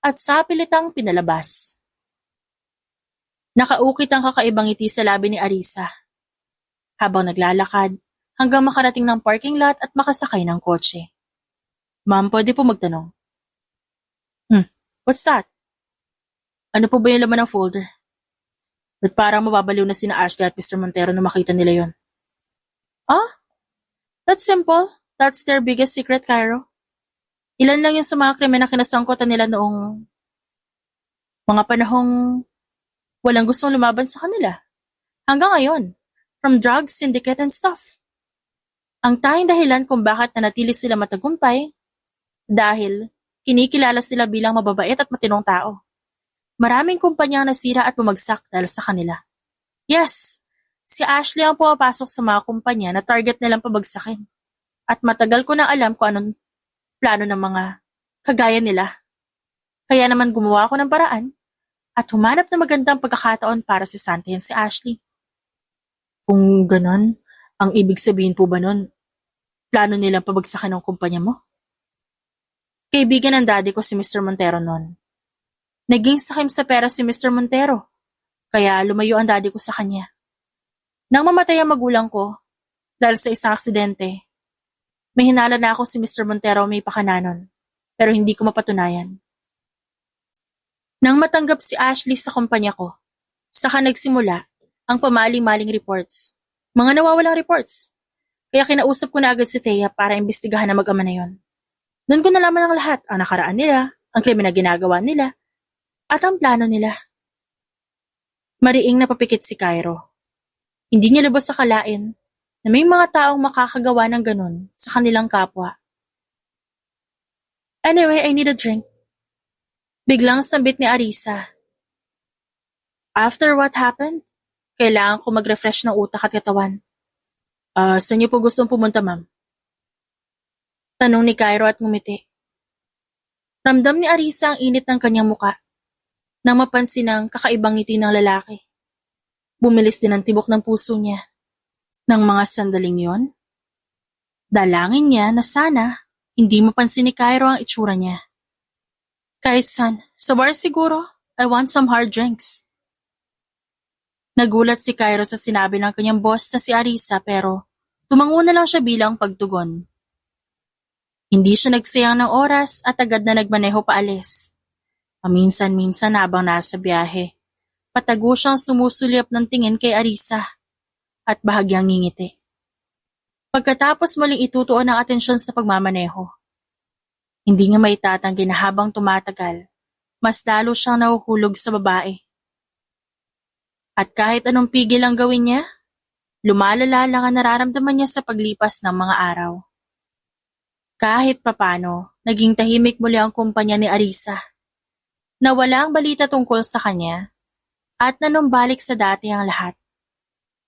at sapilitang pinalabas. Nakaukit ang kakaibang ngiti sa labi ni Arisa. Habang naglalakad, hanggang makarating ng parking lot at makasakay ng kotse. Ma'am, pwede po magtanong. What's that? Ano po ba yung laman ng folder? Ba't parang mababaliw na sina Ashley at Mr. Montero na makita nila yon? That's simple. That's their biggest secret, Cairo. Ilan lang yung sa mga krimen na kinasangkutan nila noong mga panahong walang gustong lumaban sa kanila. Hanggang ngayon, from drugs, syndicate, and stuff. Ang tanging dahilan kung bakit nanatili sila matagumpay, dahil kinikilala sila bilang mababait at matinong tao. Maraming kumpanya ang nasira at bumagsak dahil sa kanila. Yes, si Ashley ang pumapasok sa mga kumpanya na target nilang pabagsakin. At matagal ko na alam kung anong plano ng mga kagaya nila. Kaya naman gumawa ako ng paraan at humanap ng magandang pagkakataon para si Santa yan si Ashley. Kung ganon, ang ibig sabihin po ba nun, plano nilang pabagsakin ng kumpanya mo? Kaibigan ng daddy ko si Mr. Montero noon. Naging sakim sa pera si Mr. Montero, kaya lumayo ang daddy ko sa kanya. Nang mamatay ang magulang ko, dahil sa isang aksidente, may hinala na ako si Mr. Montero may pakananon, pero hindi ko mapatunayan. Nang matanggap si Ashley sa kumpanya ko, saka nagsimula ang pamaling-maling reports. Mga nawawalang reports. Kaya kinausap ko na agad si Thea para imbestigahan ang mag-ama na yon. Doon ko nalaman ang lahat, ang nakaraan nila, ang krimen na ginagawa nila, at ang plano nila. Mariing napapikit si Cairo. Hindi niya lubos akalain na may mga taong makakagawa ng ganun sa kanilang kapwa. Anyway, I need a drink. Biglang sambit ni Arisa. After what happened, kailangan ko mag-refresh ng utak at katawan. Saan niyo po gustong pumunta, ma'am? Tanong ni Cairo at ngumiti. Ramdam ni Arisa ang init ng kanyang muka nang mapansin ang kakaibang ngiti ng lalaki. Bumilis din ang tibok ng puso niya. Nang mga sandaling yon, dalangin niya na sana hindi mapansin ni Cairo ang itsura niya. Kahit san, sa bar siguro, I want some hard drinks. Nagulat si Cairo sa sinabi ng kanyang boss na si Arisa pero tumango na lang siya bilang pagtugon. Hindi siya nagsayang ng oras at agad na nagmaneho paalis. Paminsan-minsan habang nasa biyahe, patago siyang sumusulyap ng tingin kay Arisa at bahagyang ngingiti. Pagkatapos muling itutuon ang atensyon sa pagmamaneho. Hindi niya maitatanggi na habang tumatagal, mas lalo siyang nahuhulog sa babae. At kahit anong pigil ang gawin niya, lumalala lang ang nararamdaman niya sa paglipas ng mga araw. Kahit papano, naging tahimik muli ang kumpanya ni Arisa. Nawala ang balita tungkol sa kanya at nanumbalik sa dati ang lahat.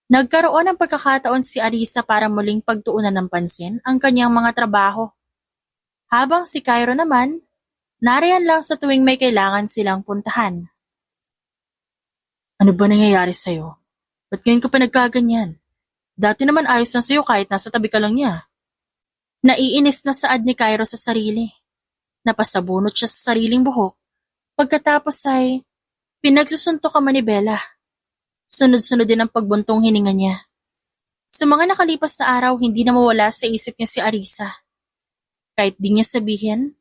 Nagkaroon ng pagkakataon si Arisa para muling pagtuunan ng pansin ang kanyang mga trabaho. Habang si Cairo naman, nariyan lang sa tuwing may kailangan silang puntahan. Ano ba nangyayari sa'yo? Ba't ngayon ka pa nagkaganyan? Dati naman ayos na sa'yo kahit nasa tabi ka lang niya. Naiinis na saad ni Cairo sa sarili. Napasabunot siya sa sariling buhok. Pagkatapos ay pinagsusuntok ang manibela. Sunod-sunod din ang pagbuntong hininga niya. Sa mga nakalipas na araw, hindi na mawala sa isip niya si Arisa. Kahit di niya sabihin,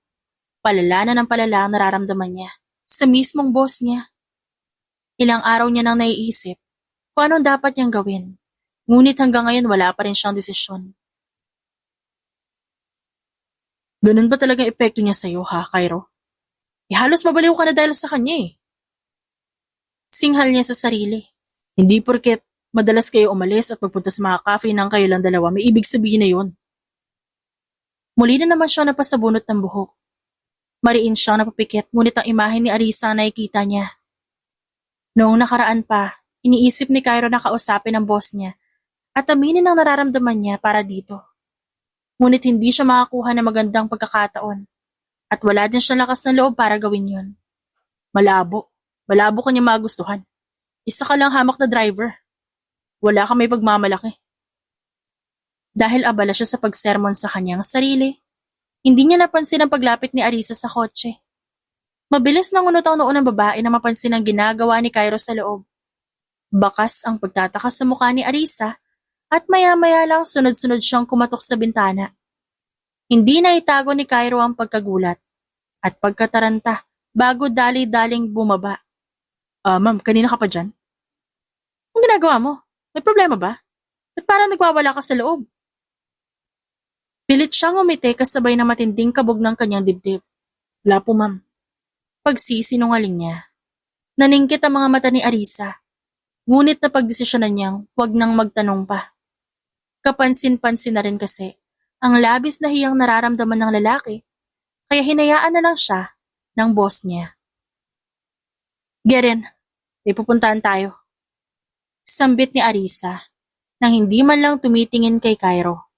palala na ng palala ang nararamdaman niya sa mismong boss niya. Ilang araw niya nang naiisip kung anong dapat niyang gawin. Ngunit hanggang ngayon wala pa rin siyang desisyon. Ganun ba talagang epekto niya sa'yo, ha, Cairo? Halos mabaliw ka na dahil sa kanya eh. Singhal niya sa sarili. Hindi porket madalas kayo umalis at magpunta sa mga cafe ng kayo lang dalawa, may ibig sabihin na yun. Muli na naman siya napasabunot ng buhok. Mariin siyang napapikit, ngunit ang imahe ni Arisa ang nakikita niya. Noong nakaraan pa, iniisip ni Cairo na kausapin ang boss niya at aminin ang nararamdaman niya para dito. Ngunit hindi siya makakuha ng magandang pagkakataon at wala din siyang lakas ng loob para gawin yun. Malabo kanya magustuhan. Isa ka lang hamak na driver. Wala ka may pagmamalaki. Dahil abala siya sa pagsermon sa kanyang sarili, hindi niya napansin ang paglapit ni Arisa sa kotse. Mabilis nang unot ang noo ng babae na mapansin ang ginagawa ni Cairo sa loob. Bakas ang pagtatakas sa mukha ni Arisa at maya-maya lang sunod-sunod siyang kumatok sa bintana. Hindi na itago ni Cairo ang pagkagulat at pagkataranta bago dali-daling bumaba. Ma'am, kanina ka pa dyan? Anong ginagawa mo? May problema ba? At parang nagwawala ka sa loob? Pilit siyang umiti kasabay ng matinding kabog ng kanyang dibdib. Wala po, ma'am. Pagsisinungaling niya. Naningkit ang mga mata ni Arisa. Ngunit napagdesisyonan niyang huwag nang magtanong pa. Kapansin-pansin na rin kasi ang labis na hiyang nararamdaman ng lalaki, kaya hinayaan na lang siya ng boss niya. Geren, may pupuntahan tayo. Sambit ni Arisa nang hindi man lang tumitingin kay Cairo.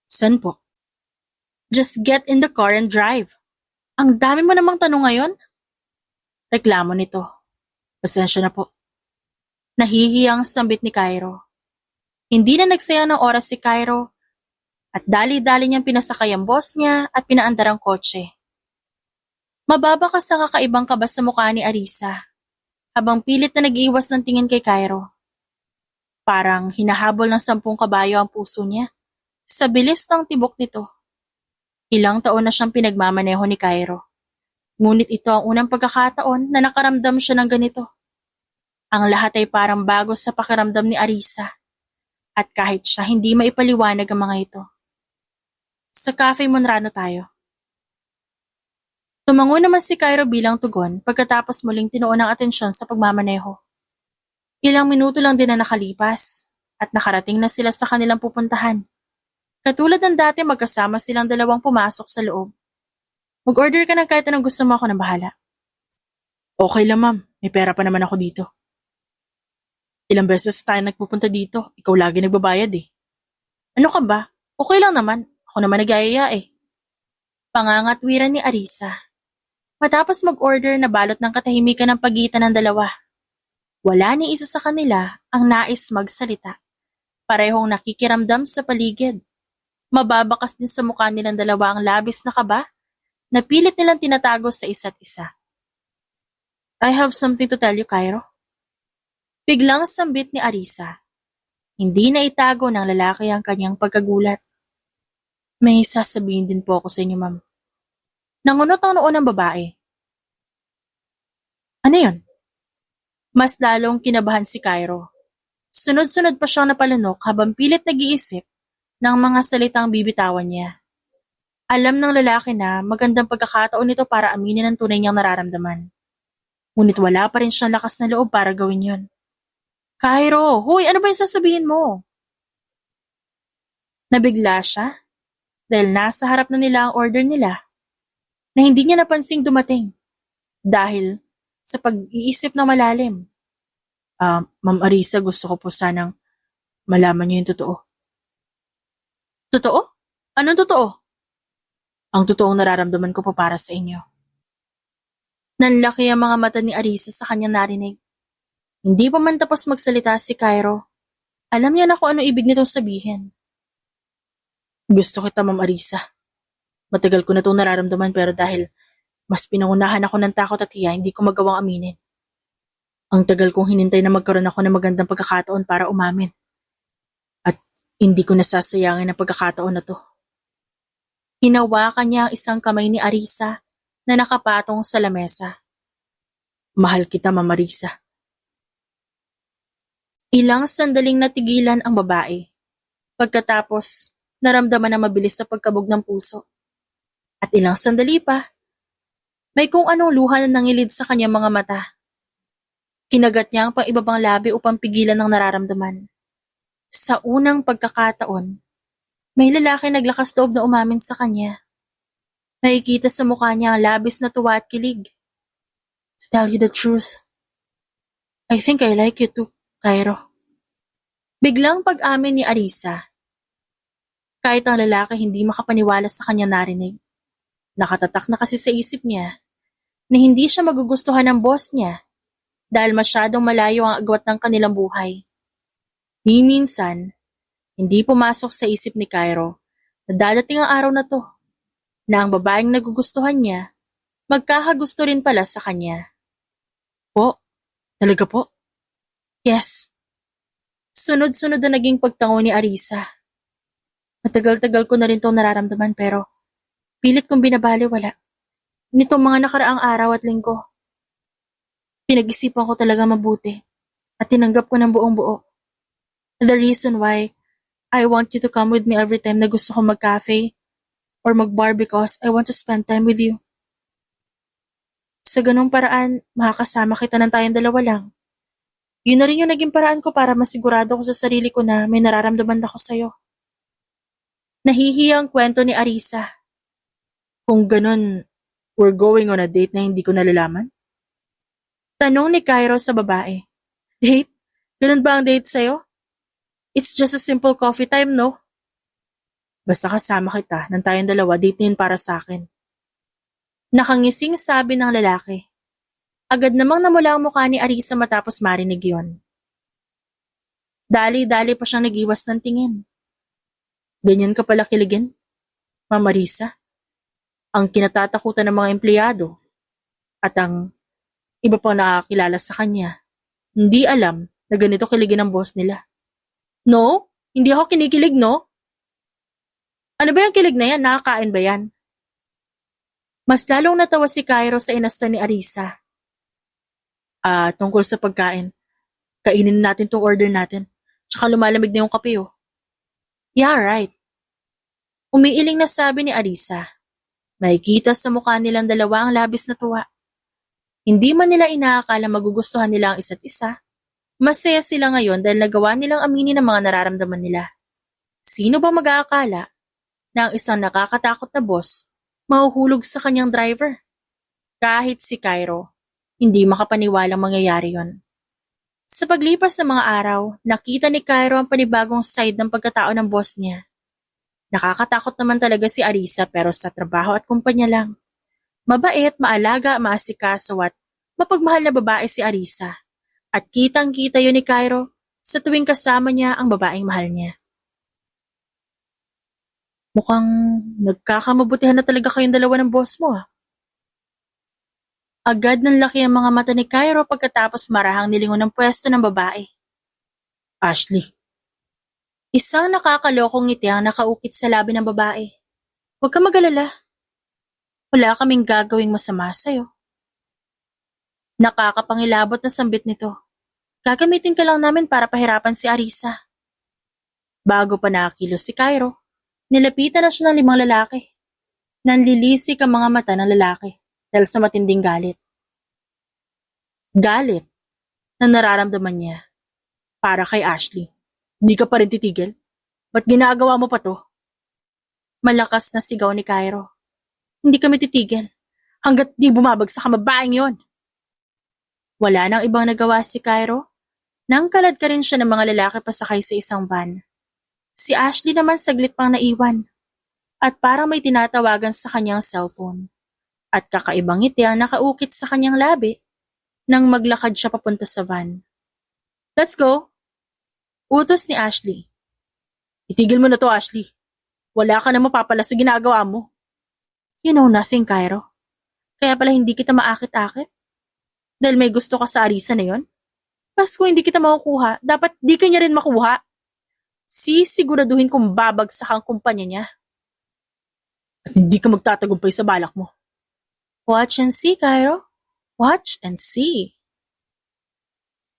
San po? Just get in the car and drive. Ang dami mo namang tanong ngayon. Reklamo nito. Pasensya na po. Nahihiyang sambit ni Cairo. Hindi na nagsayang ng oras si Cairo at dali-dali niyang pinasakay ang boss niya at pinaandar ang kotse. Mababakas ang kakaibang kaba sa mukha ni Arisa habang pilit na nag-iwas ng tingin kay Cairo. Parang hinahabol ng 10 kabayo ang puso niya sa bilis ng tibok nito. Ilang taon na siyang pinagmamaneho ni Cairo. Ngunit ito ang unang pagkakataon na nakaramdam siya ng ganito. Ang lahat ay parang bago sa pakiramdam ni Arisa. At kahit siya hindi maipaliwanag ang mga ito. Sa Cafe Monrano tayo. Tumango naman si Cairo bilang tugon pagkatapos muling tinuon ang atensyon sa pagmamaneho. Ilang minuto lang din na nakalipas at nakarating na sila sa kanilang pupuntahan. Katulad ng dati magkasama silang dalawang pumasok sa loob. Mag-order ka ng kahit anong gusto mo, ako nang bahala. Okay lang, ma'am. May pera pa naman ako dito. Ilang beses tayo nagpupunta dito. Ikaw lagi nagbabayad eh. Ano ka ba? Okay lang naman. Ako naman nag-aaya eh. Pangangatwiran ni Arisa. Matapos mag-order na balot ng katahimikan ng pagitan ng dalawa. Wala ni isa sa kanila ang nais magsalita. Parehong nakikiramdam sa paligid. Mababakas din sa mukha nilang dalawa ang labis na kaba na pilit nilang tinatago sa isa't isa. I have something to tell you, Cairo. Biglang sambit ni Arisa. Hindi na itago ng lalaki ang kanyang pagkagulat. May sasabihin din po ako sa inyo, ma'am. Nangunot ang noo ng babae. Ano yun? Mas lalong kinabahan si Cairo. Sunod-sunod pa siyang napalunok habang pilit nag-iisip ng mga salitang bibitawan niya. Alam ng lalaki na magandang pagkakataon nito para aminin ang tunay niyang nararamdaman. Ngunit wala pa rin siyang lakas na loob para gawin yun. Cairo, hoy, ano ba yung sasabihin mo? Nabigla siya dahil nasa harap na nila ang order nila na hindi niya napansing dumating dahil sa pag-iisip na malalim. Ma'am Arisa, gusto ko po sanang malaman niyo yung totoo. Totoo? Anong totoo? Ang totoong nararamdaman ko po para sa inyo. Nanlaki ang mga mata ni Arisa sa kanyang narinig. Hindi pa man tapos magsalita si Cairo. Alam niya na kung ano ibig nitong sabihin. Gusto kita, Ma'am Arisa. Matagal ko na itong nararamdaman pero dahil mas pinangunahan ako ng takot at hiya, hindi ko magawang aminin. Ang tagal kong hinintay na magkaroon ako ng magandang pagkakataon para umamin. At hindi ko nasasayangin ang pagkakataon na to. Hinawakan niya ang isang kamay ni Arisa na nakapatong sa lamesa. Mahal kita, Mama Risa. Ilang sandaling natigilan ang babae. Pagkatapos, naramdaman na mabilis sa pagkabog ng puso. At ilang sandali pa, may kung anong luha na nangilid sa kanyang mga mata. Kinagat niya ang pang-ibabang labi upang pigilan ng nararamdaman. Sa unang pagkakataon, may lalaki naglakas loob na umamin sa kanya. Nakikita sa mukha niya ang labis na tuwa at kilig. To tell you the truth, I think I like you too, Cairo. Biglang pag-amin ni Arisa. Kahit ang lalaki hindi makapaniwala sa kanya narinig. Nakatatak na kasi sa isip niya na hindi siya magugustuhan ng boss niya dahil masyadong malayo ang agwat ng kanilang buhay. Ni minsan, hindi pumasok sa isip ni Cairo na dadating ang araw na to na ang babaeng nagugustuhan niya magkakagusto rin pala sa kanya. Po? Talaga po? Yes. Sunod-sunod na naging pagtango ni Arisa. Matagal-tagal ko na rin itong nararamdaman pero pilit kong binabaliwala. Nitong mga nakaraang araw at linggo. Pinag-isipan ko talaga mabuti at tinanggap ko ng buong buo. The reason why I want you to come with me every time na gusto ko mag-cafe or mag-bar because I want to spend time with you. Sa ganung paraan, makakasama kita ng tayong dalawa lang. Yun na rin yung naging paraan ko para masigurado ko sa sarili ko na may nararamdaman ako sa'yo. Nahihiya ang kwento ni Arisa. Kung ganun, we're going on a date na hindi ko nalalaman? Tanong ni Cairo sa babae. Date? Ganun ba ang date sa'yo? It's just a simple coffee time, no? Basta kasama kita ng tayong dalawa, date na yun para sa akin. Nakangising sabi ng lalaki. Agad namang namula ang mukha ni Arisa matapos marinig yon. Dali-dali pa siyang nagiwas ng tingin. Ganyan ka pala kiligin, Mama Risa? Ang kinatatakutan ng mga empleyado at ang iba pang nakakilala sa kanya, hindi alam na ganito kiligin ang boss nila. No? Hindi ako kinikilig, no? Ano ba yung kilig na yan? Nakakain ba yan? Mas lalong natawa si Cairo sa inasta ni Arisa. Tungkol sa pagkain. Kainin natin tong order natin. Tsaka lumalamig na yung kape, oh. Yeah, right. Umiiling na sabi ni Arisa. Makikita sa mukha nilang dalawa ang labis na tuwa. Hindi man nila inaakala magugustuhan nila ang isa't isa. Masaya sila ngayon dahil nagawa nilang aminin ang mga nararamdaman nila. Sino ba mag-aakala na ang isang nakakatakot na boss mahuhulog sa kanyang driver? Kahit si Cairo, hindi makapaniwalang mangyayari yon. Sa paglipas ng mga araw, nakita ni Cairo ang panibagong side ng pagkatao ng boss niya. Nakakatakot naman talaga si Arisa pero sa trabaho at kumpanya lang. Mabait, maalaga, maasikaso at mapagmahal na babae si Arisa. At kitang-kita yun ni Cairo sa tuwing kasama niya ang babaeng mahal niya. Mukhang nagkakamabutihan na talaga kayong dalawa ng boss mo, ah. Agad nanlaki ang mga mata ni Cairo pagkatapos marahang nilingon ng pwesto ng babae. Ashley. Isang nakakalokong ngiti ang nakaukit sa labi ng babae. Huwag ka mag-alala. Wala kaming gagawing masama sa'yo. Nakakapangilabot na sambit nito. Gagamitin ka lang namin para pahirapan si Arisa. Bago pa nakakilos si Cairo, nilapitan na siya ng 5 lalaki. Nanlilisik ang mga mata ng lalaki dahil sa matinding galit. Galit na nararamdaman niya para kay Ashley. Di ka pa rin titigil? Ba't ginagawa mo pa to? Malakas na sigaw ni Cairo. Hindi kami titigil hanggat di bumabagsak ang babaeng yon. Wala nang ibang nagawa si Cairo. Nangkalad ka rin siya ng mga lalaki pasakay sa isang van. Si Ashley naman saglit pang naiwan at parang may tinatawagan sa kanyang cellphone. At kakaibang ngiti ang nakaukit sa kanyang labi nang maglakad siya papunta sa van. Let's go! Utos ni Ashley. Itigil mo na to, Ashley. Wala ka na mapapala sa ginagawa mo. You know nothing, Cairo. Kaya pala hindi kita maakit-akit? Dahil may gusto ka sa Arisa na yon? Pas kung hindi kita makukuha, dapat di ka niya rin makuha. Sisiguraduhin kong babagsak ang kumpanya niya. At hindi ka magtatagumpay sa balak mo. Watch and see, Cairo. Watch and see.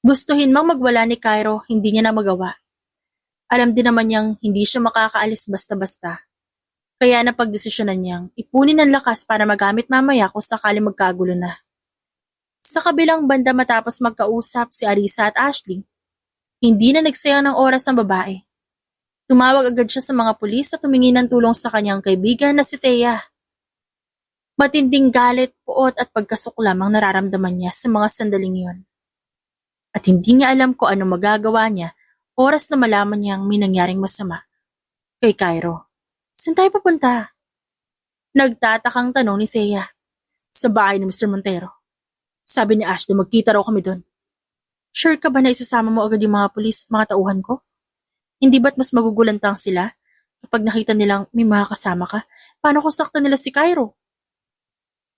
Gustuhin mang magwala ni Cairo, hindi niya na magawa. Alam din naman niyang hindi siya makakaalis basta-basta. Kaya napagdesisyonan niyang ipunin ang lakas para magamit mamaya kung sakali magkagulo na. Sa kabilang banda matapos magkausap si Arisa at Ashley, hindi na nagsayang ng oras ang babae. Tumawag agad siya sa mga pulis at humingi ng tulong sa kanyang kaibigan na si Thea. Matinding galit, puot at pagkasuklam ang nararamdaman niya sa mga sandaling iyon. At hindi niya alam kung ano magagawa niya oras na malaman niyang may nangyaring masama kay Cairo. Saan tayo papunta? Nagtatakang tanong ni Thea. Sa bahay ni Mr. Montero. Sabi ni Ashley magkita raw kami doon. Sure ka ba na isasama mo agad yung mga pulis at mga tauhan ko? Hindi ba't mas magugulantang sila kapag nakita nilang may mga kasama ka? Paano kung saktan nila si Cairo?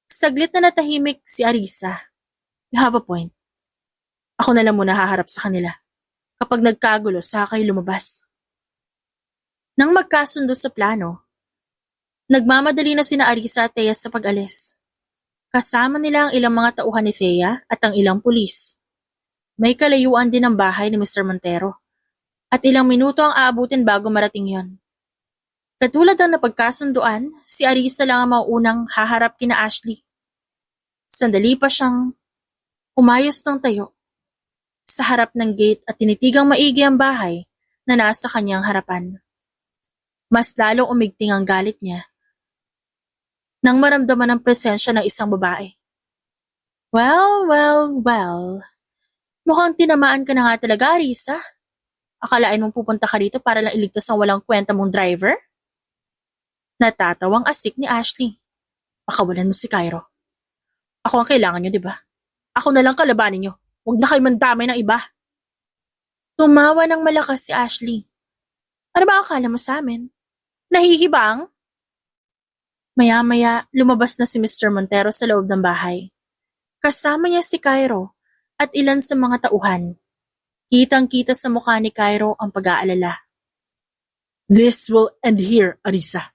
Saglit na natahimik si Arisa. You have a point. Ako na lang muna haharap sa kanila. Kapag nagkagulo, saka kayo lumabas. Nang magkasundo sa plano, nagmamadali na sina Arisa at Thea sa pag-alis. Kasama nila ang ilang mga tauhan ni Thea at ang ilang pulis. May kalayuan din ang bahay ni Mr. Montero at ilang minuto ang aabutin bago marating yon. Katulad ng napagkasunduan, si Arisa lang ang mauunang haharap kina Ashley. Sandali pa siyang umayos ng tayo sa harap ng gate at tinitigang maigi ang bahay na nasa kanyang harapan. Mas lalong umigting ang galit niya nang maramdaman ang presensya ng isang babae. Well, well, well. Mukhang tinamaan ka na nga talaga, Arisa. Akalain mong pupunta ka rito para lang iligtas ang walang kwenta mong driver? Natatawang asik ni Ashley. Pakawalan mo si Cairo. Ako ang kailangan niyo, di ba? Ako na lang kalabanin niyo. Huwag na kayo mandamay ng iba. Tumawa ng malakas si Ashley. Ano ba akala mo sa amin? Nahihibang? Maya-maya, lumabas na si Mr. Montero sa loob ng bahay. Kasama niya si Cairo at ilan sa mga tauhan. Kitang-kita sa mukha ni Cairo ang pag-aalala. This will end here, Arisa.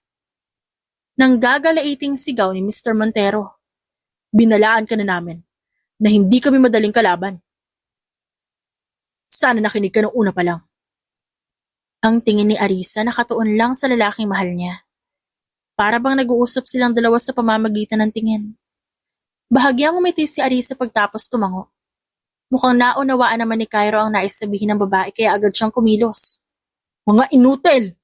Nang gagalaiting sigaw ni Mr. Montero. Binalaan ka na namin na hindi kami madaling kalaban. Sana nakinig ka nung una pa lang. Ang tingin ni Arisa nakatuon lang sa lalaking mahal niya. Para bang nag-uusap silang dalawa sa pamamagitan ng tingin. Bahagyang umiti si Arisa pagtapos tumango. Mukhang naunawaan naman ni Cairo ang nais sabihin ng babae kaya agad siyang kumilos. Mga inutil!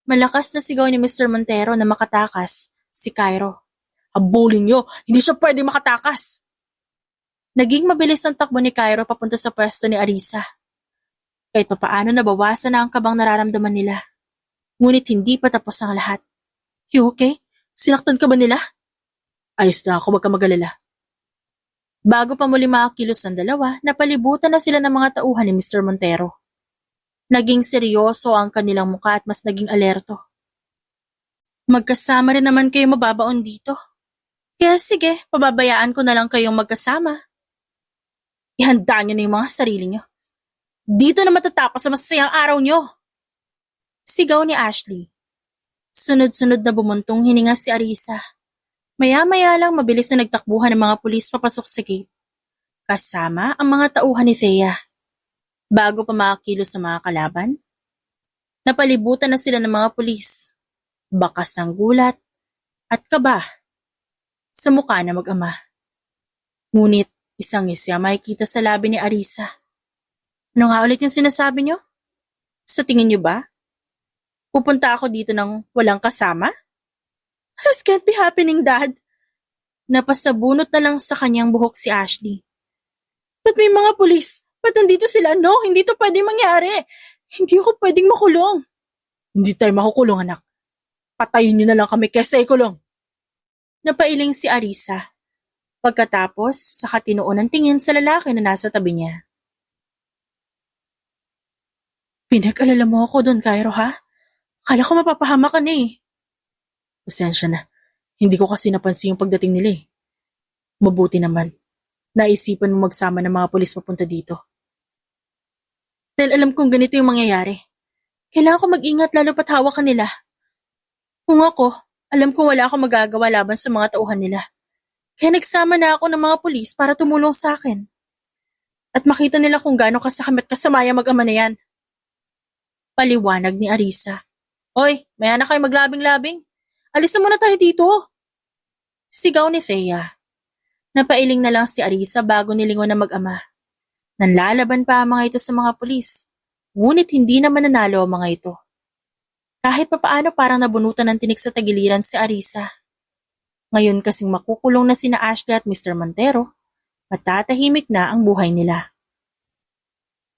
Malakas na sigaw ni Mr. Montero na makatakas si Cairo. Habulin niyo, hindi siya pwede makatakas. Naging mabilis ang takbo ni Cairo papunta sa pwesto ni Arisa. Kahit papaano nabawasan na ang kabang nararamdaman nila. Ngunit hindi pa tapos ang lahat. You okay? Sinaktan ka ba nila? Ayos na ako, wag ka mag-alala. Bago pa muli makakilos ang dalawa, napalibutan na sila ng mga tauhan ni Mr. Montero. Naging seryoso ang kanilang mukha at mas naging alerto. Magkasama rin naman kayo mababaon dito. Kaya sige, pababayaan ko na lang kayong magkasama. Ihanda niyo na yung mga sarili niyo. Dito na matatapos sa masasayang araw niyo. Sigaw ni Ashley. Sunod-sunod na bumuntong hininga si Arisa. Maya-maya lang mabilis na nagtakbuhan ng mga pulis papasok sa gate. Kasama ang mga tauhan ni Thea. Bago pa makakilos sa mga kalaban, napalibutan na sila ng mga pulis. Bakas ng gulat at kaba sa mukha na mag-ama. Ngunit isang ngisi ang makikita sa labi ni Arisa. Ano nga ulit yung sinasabi niyo? Sa tingin niyo ba? Pupunta ako dito ng walang kasama? This can't be happening, Dad. Napasabunot na lang sa kanyang buhok si Ashley. Ba't may mga pulis? Ba't nandito sila? No, hindi to pwede mangyari. Hindi ako pwedeng makulong. Hindi tayo makukulong, anak. Patayin niyo na lang kami kesa ikulong. Napailing si Arisa. Pagkatapos, saka tinuon ang tingin sa lalaki na nasa tabi niya. Pinag-alala mo ako doon, Cairo, ha? Akala ko mapapahama ka na eh. Pasensya na. Hindi ko kasi napansin yung pagdating nila eh. Mabuti naman. Naisipan mo magsama ng mga pulis papunta dito. Dahil alam kong ganito yung mangyayari. Kailangan ko mag-ingat lalo pat hawak ka nila. Kung ako, alam ko wala akong magagawa laban sa mga tauhan nila. Kaya nagsama na ako ng mga pulis para tumulong sa akin. At makita nila kung gaano kasakit at kasamaya mag-ama na yan. Paliwanag ni Arisa. Hoy, maya na kayo maglabing-labing. Alis na muna tayo dito. Sigaw ni Thea. Napailing na lang si Arisa bago nilingon na mag-ama. Nanlalaban pa ang mga ito sa mga pulis. Ngunit hindi naman nanalo ang mga ito. Kahit papaano parang nabunutan ng tinik sa tagiliran si Arisa. Ngayon kasing makukulong na sina Ashley at Mr. Montero, matatahimik na ang buhay nila.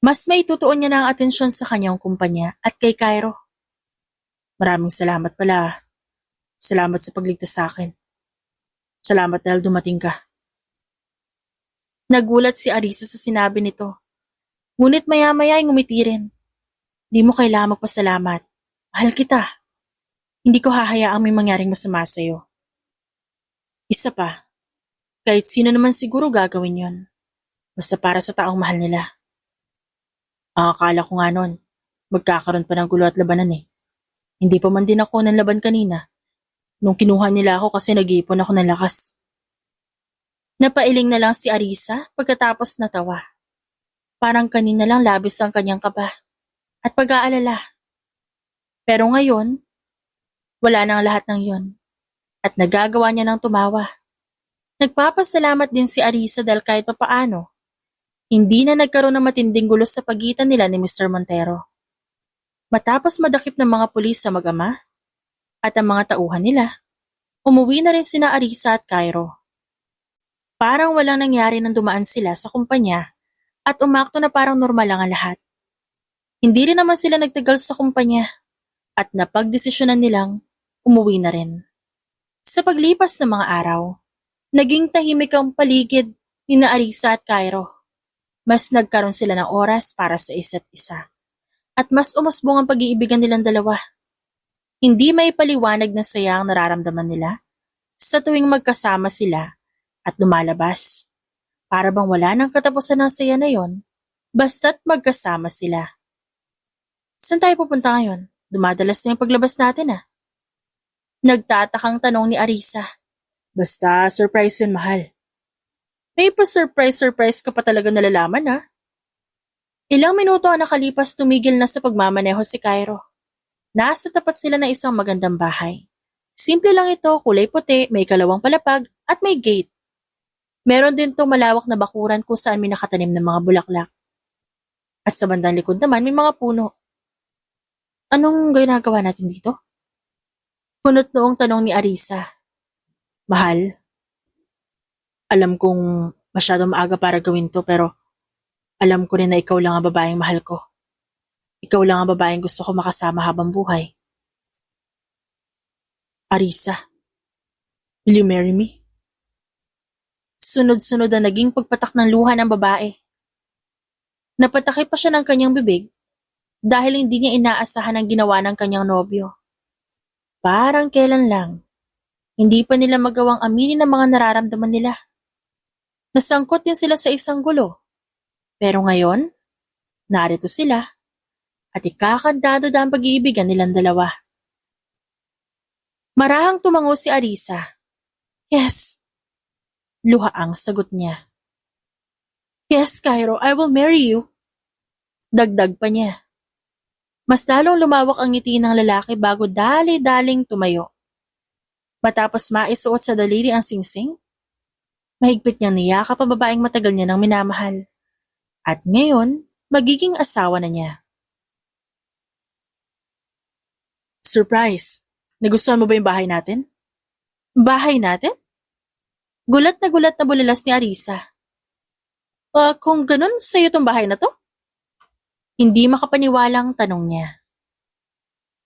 Mas may tutuon niya na ang atensyon sa kanyang kumpanya at kay Cairo. Maraming salamat pala. Salamat sa pagligtas sa akin. Salamat dahil dumating ka. Nagulat si Arisa sa sinabi nito. Ngunit maya-maya ay ngumiti rin. Di mo kailangan magpasalamat. Mahal kita. Hindi ko hahayaang may mangyaring masama sa'yo. Isa pa, kahit sino naman siguro gagawin yon. Basta para sa taong mahal nila. Ang akala ko nga nun, magkakaroon pa ng gulo at labanan eh. Hindi pa man din ako ng laban kanina. Nung kinuha nila ako kasi nag-iipon ako ng lakas. Napailing na lang si Arisa pagkatapos natawa. Parang kanina lang labis ang kanyang kaba at pag-aalala. Pero ngayon, wala na ang lahat ng yon at nagagawa niya ng tumawa. Nagpapasalamat din si Arisa dahil kahit papaano, hindi na nagkaroon ng matinding gulo sa pagitan nila ni Mr. Montero. Matapos madakip ng mga pulis sa mag-ama at ang mga tauhan nila, umuwi na rin sina Arisa at Cairo. Parang walang nangyari nang dumaan sila sa kumpanya at umakto na parang normal lang ang lahat. Hindi rin naman sila nagtagal sa kumpanya at napagdesisyonan nilang umuwi na rin. Sa paglipas ng mga araw, naging tahimik ang paligid ni Arisa at Cairo. Mas nagkaroon sila ng oras para sa isa't isa. At mas umusbong ang pag-iibigan nilang dalawa. Hindi may paliwanag na saya ang nararamdaman nila sa tuwing magkasama sila at lumalabas. Para bang wala nang katapusan ng saya na yon, basta't magkasama sila. Saan tayo pupunta ngayon? Dumadalas na yung paglabas natin ah. Nagtatakang tanong ni Arisa. Basta surprise yun, mahal. May pa-surprise ka pa talaga nalalaman ah. Ilang minuto ang nakalipas tumigil na sa pagmamaneho si Cairo. Nasa tapat sila ng isang magandang bahay. Simple lang ito, kulay puti, may kalawang palapag at may gate. Meron din itong malawak na bakuran kung saan may nakatanim ng mga bulaklak. At sa bandang likod naman may mga puno. Anong ginagawa natin dito? Kunot noong tanong ni Arisa. Mahal, alam kong masyadong maaga para gawin to pero alam ko rin na ikaw lang ang babaeng mahal ko. Ikaw lang ang babaeng gusto ko makasama habang buhay. Arisa, will you marry me? Sunod-sunod ang naging pagpatak ng luha ng babae. Napatakip pa siya ng kanyang bibig dahil hindi niya inaasahan ang ginawa ng kanyang nobyo. Parang kailan lang, hindi pa nila magawang aminin ang mga nararamdaman nila. Nasangkot din sila sa isang gulo. Pero ngayon, narito sila at ikakandado na ang pag-iibigan nilang dalawa. Marahang tumango si Arisa. Yes. Luhaang sagot niya. Yes, Cairo, I will marry you. Dagdag pa niya. Mas lalong lumawak ang ngiti ng lalaki bago dali-daling tumayo. Matapos maisuot sa daliri ang singsing, mahigpit niyang niyakap ang babaeng matagal niya nang minamahal. At ngayon, magiging asawa na niya. Surprise! Nagustuhan mo ba yung bahay natin? Bahay natin? Gulat na bulalas ni Arisa. Kung ganun, sa'yo tong bahay na to? Hindi makapaniwalang tanong niya.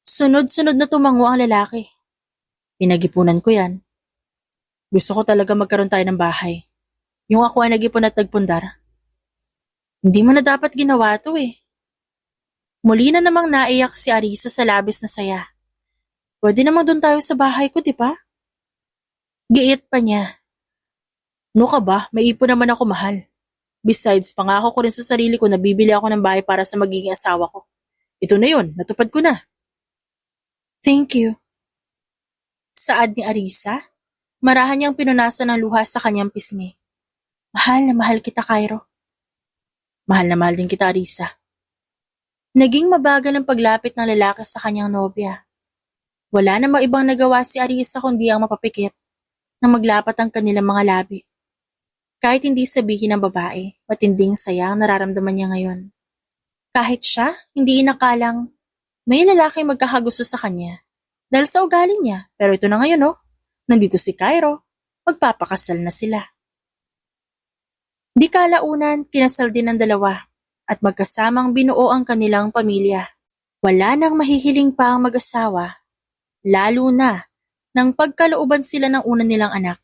Sunod-sunod na tumango ang lalaki. Pinag-ipunan ko yan. Gusto ko talaga magkaroon tayo ng bahay. Yung ako ay nag-ipon at nagpundar. Hindi mo na dapat ginawa to eh. Muli na namang naiyak si Arisa sa labis na saya. Pwede namang doon tayo sa bahay ko, di ba? Giit pa niya. No ka ba? May ipon naman ako, mahal. Besides, pangako ko rin sa sarili ko na bibili ako ng bahay para sa magiging asawa ko. Ito na yun, natupad ko na. Thank you. Saad ni Arisa, marahan niyang pinunasan ng luha sa kanyang pisngi. Mahal na mahal kita, Cairo. Mahal na mahal din kita, Arisa. Naging mabagal ang paglapit ng lalaki sa kanyang nobya. Wala namang ibang nagawa si Arisa kundi ang mapapikit nang maglapat ang kanilang mga labi. Kahit hindi sabihin ng babae, matinding saya ang nararamdaman niya ngayon. Kahit siya, hindi inakalang may lalaking magkakagusto sa kanya dahil sa ugali niya. Pero ito na ngayon, nandito si Cairo, magpapakasal na sila. Di kalaunan, kinasal din ng dalawa at magkasamang binuo ang kanilang pamilya. Wala nang mahihiling pa ang mag-asawa, lalo na nang pagkalooban sila ng una nilang anak.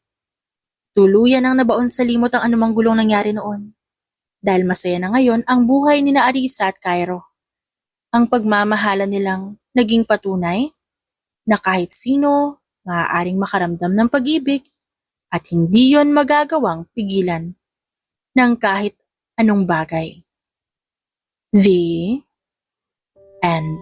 Tuluyan ang nabaon sa limot ang anumang gulong nangyari noon. Dahil masaya na ngayon ang buhay ni Arisa at Cairo. Ang pagmamahalan nilang naging patunay na kahit sino maaaring makaramdam ng pag-ibig at hindi yon magagawang pigilan ng kahit anong bagay. The end.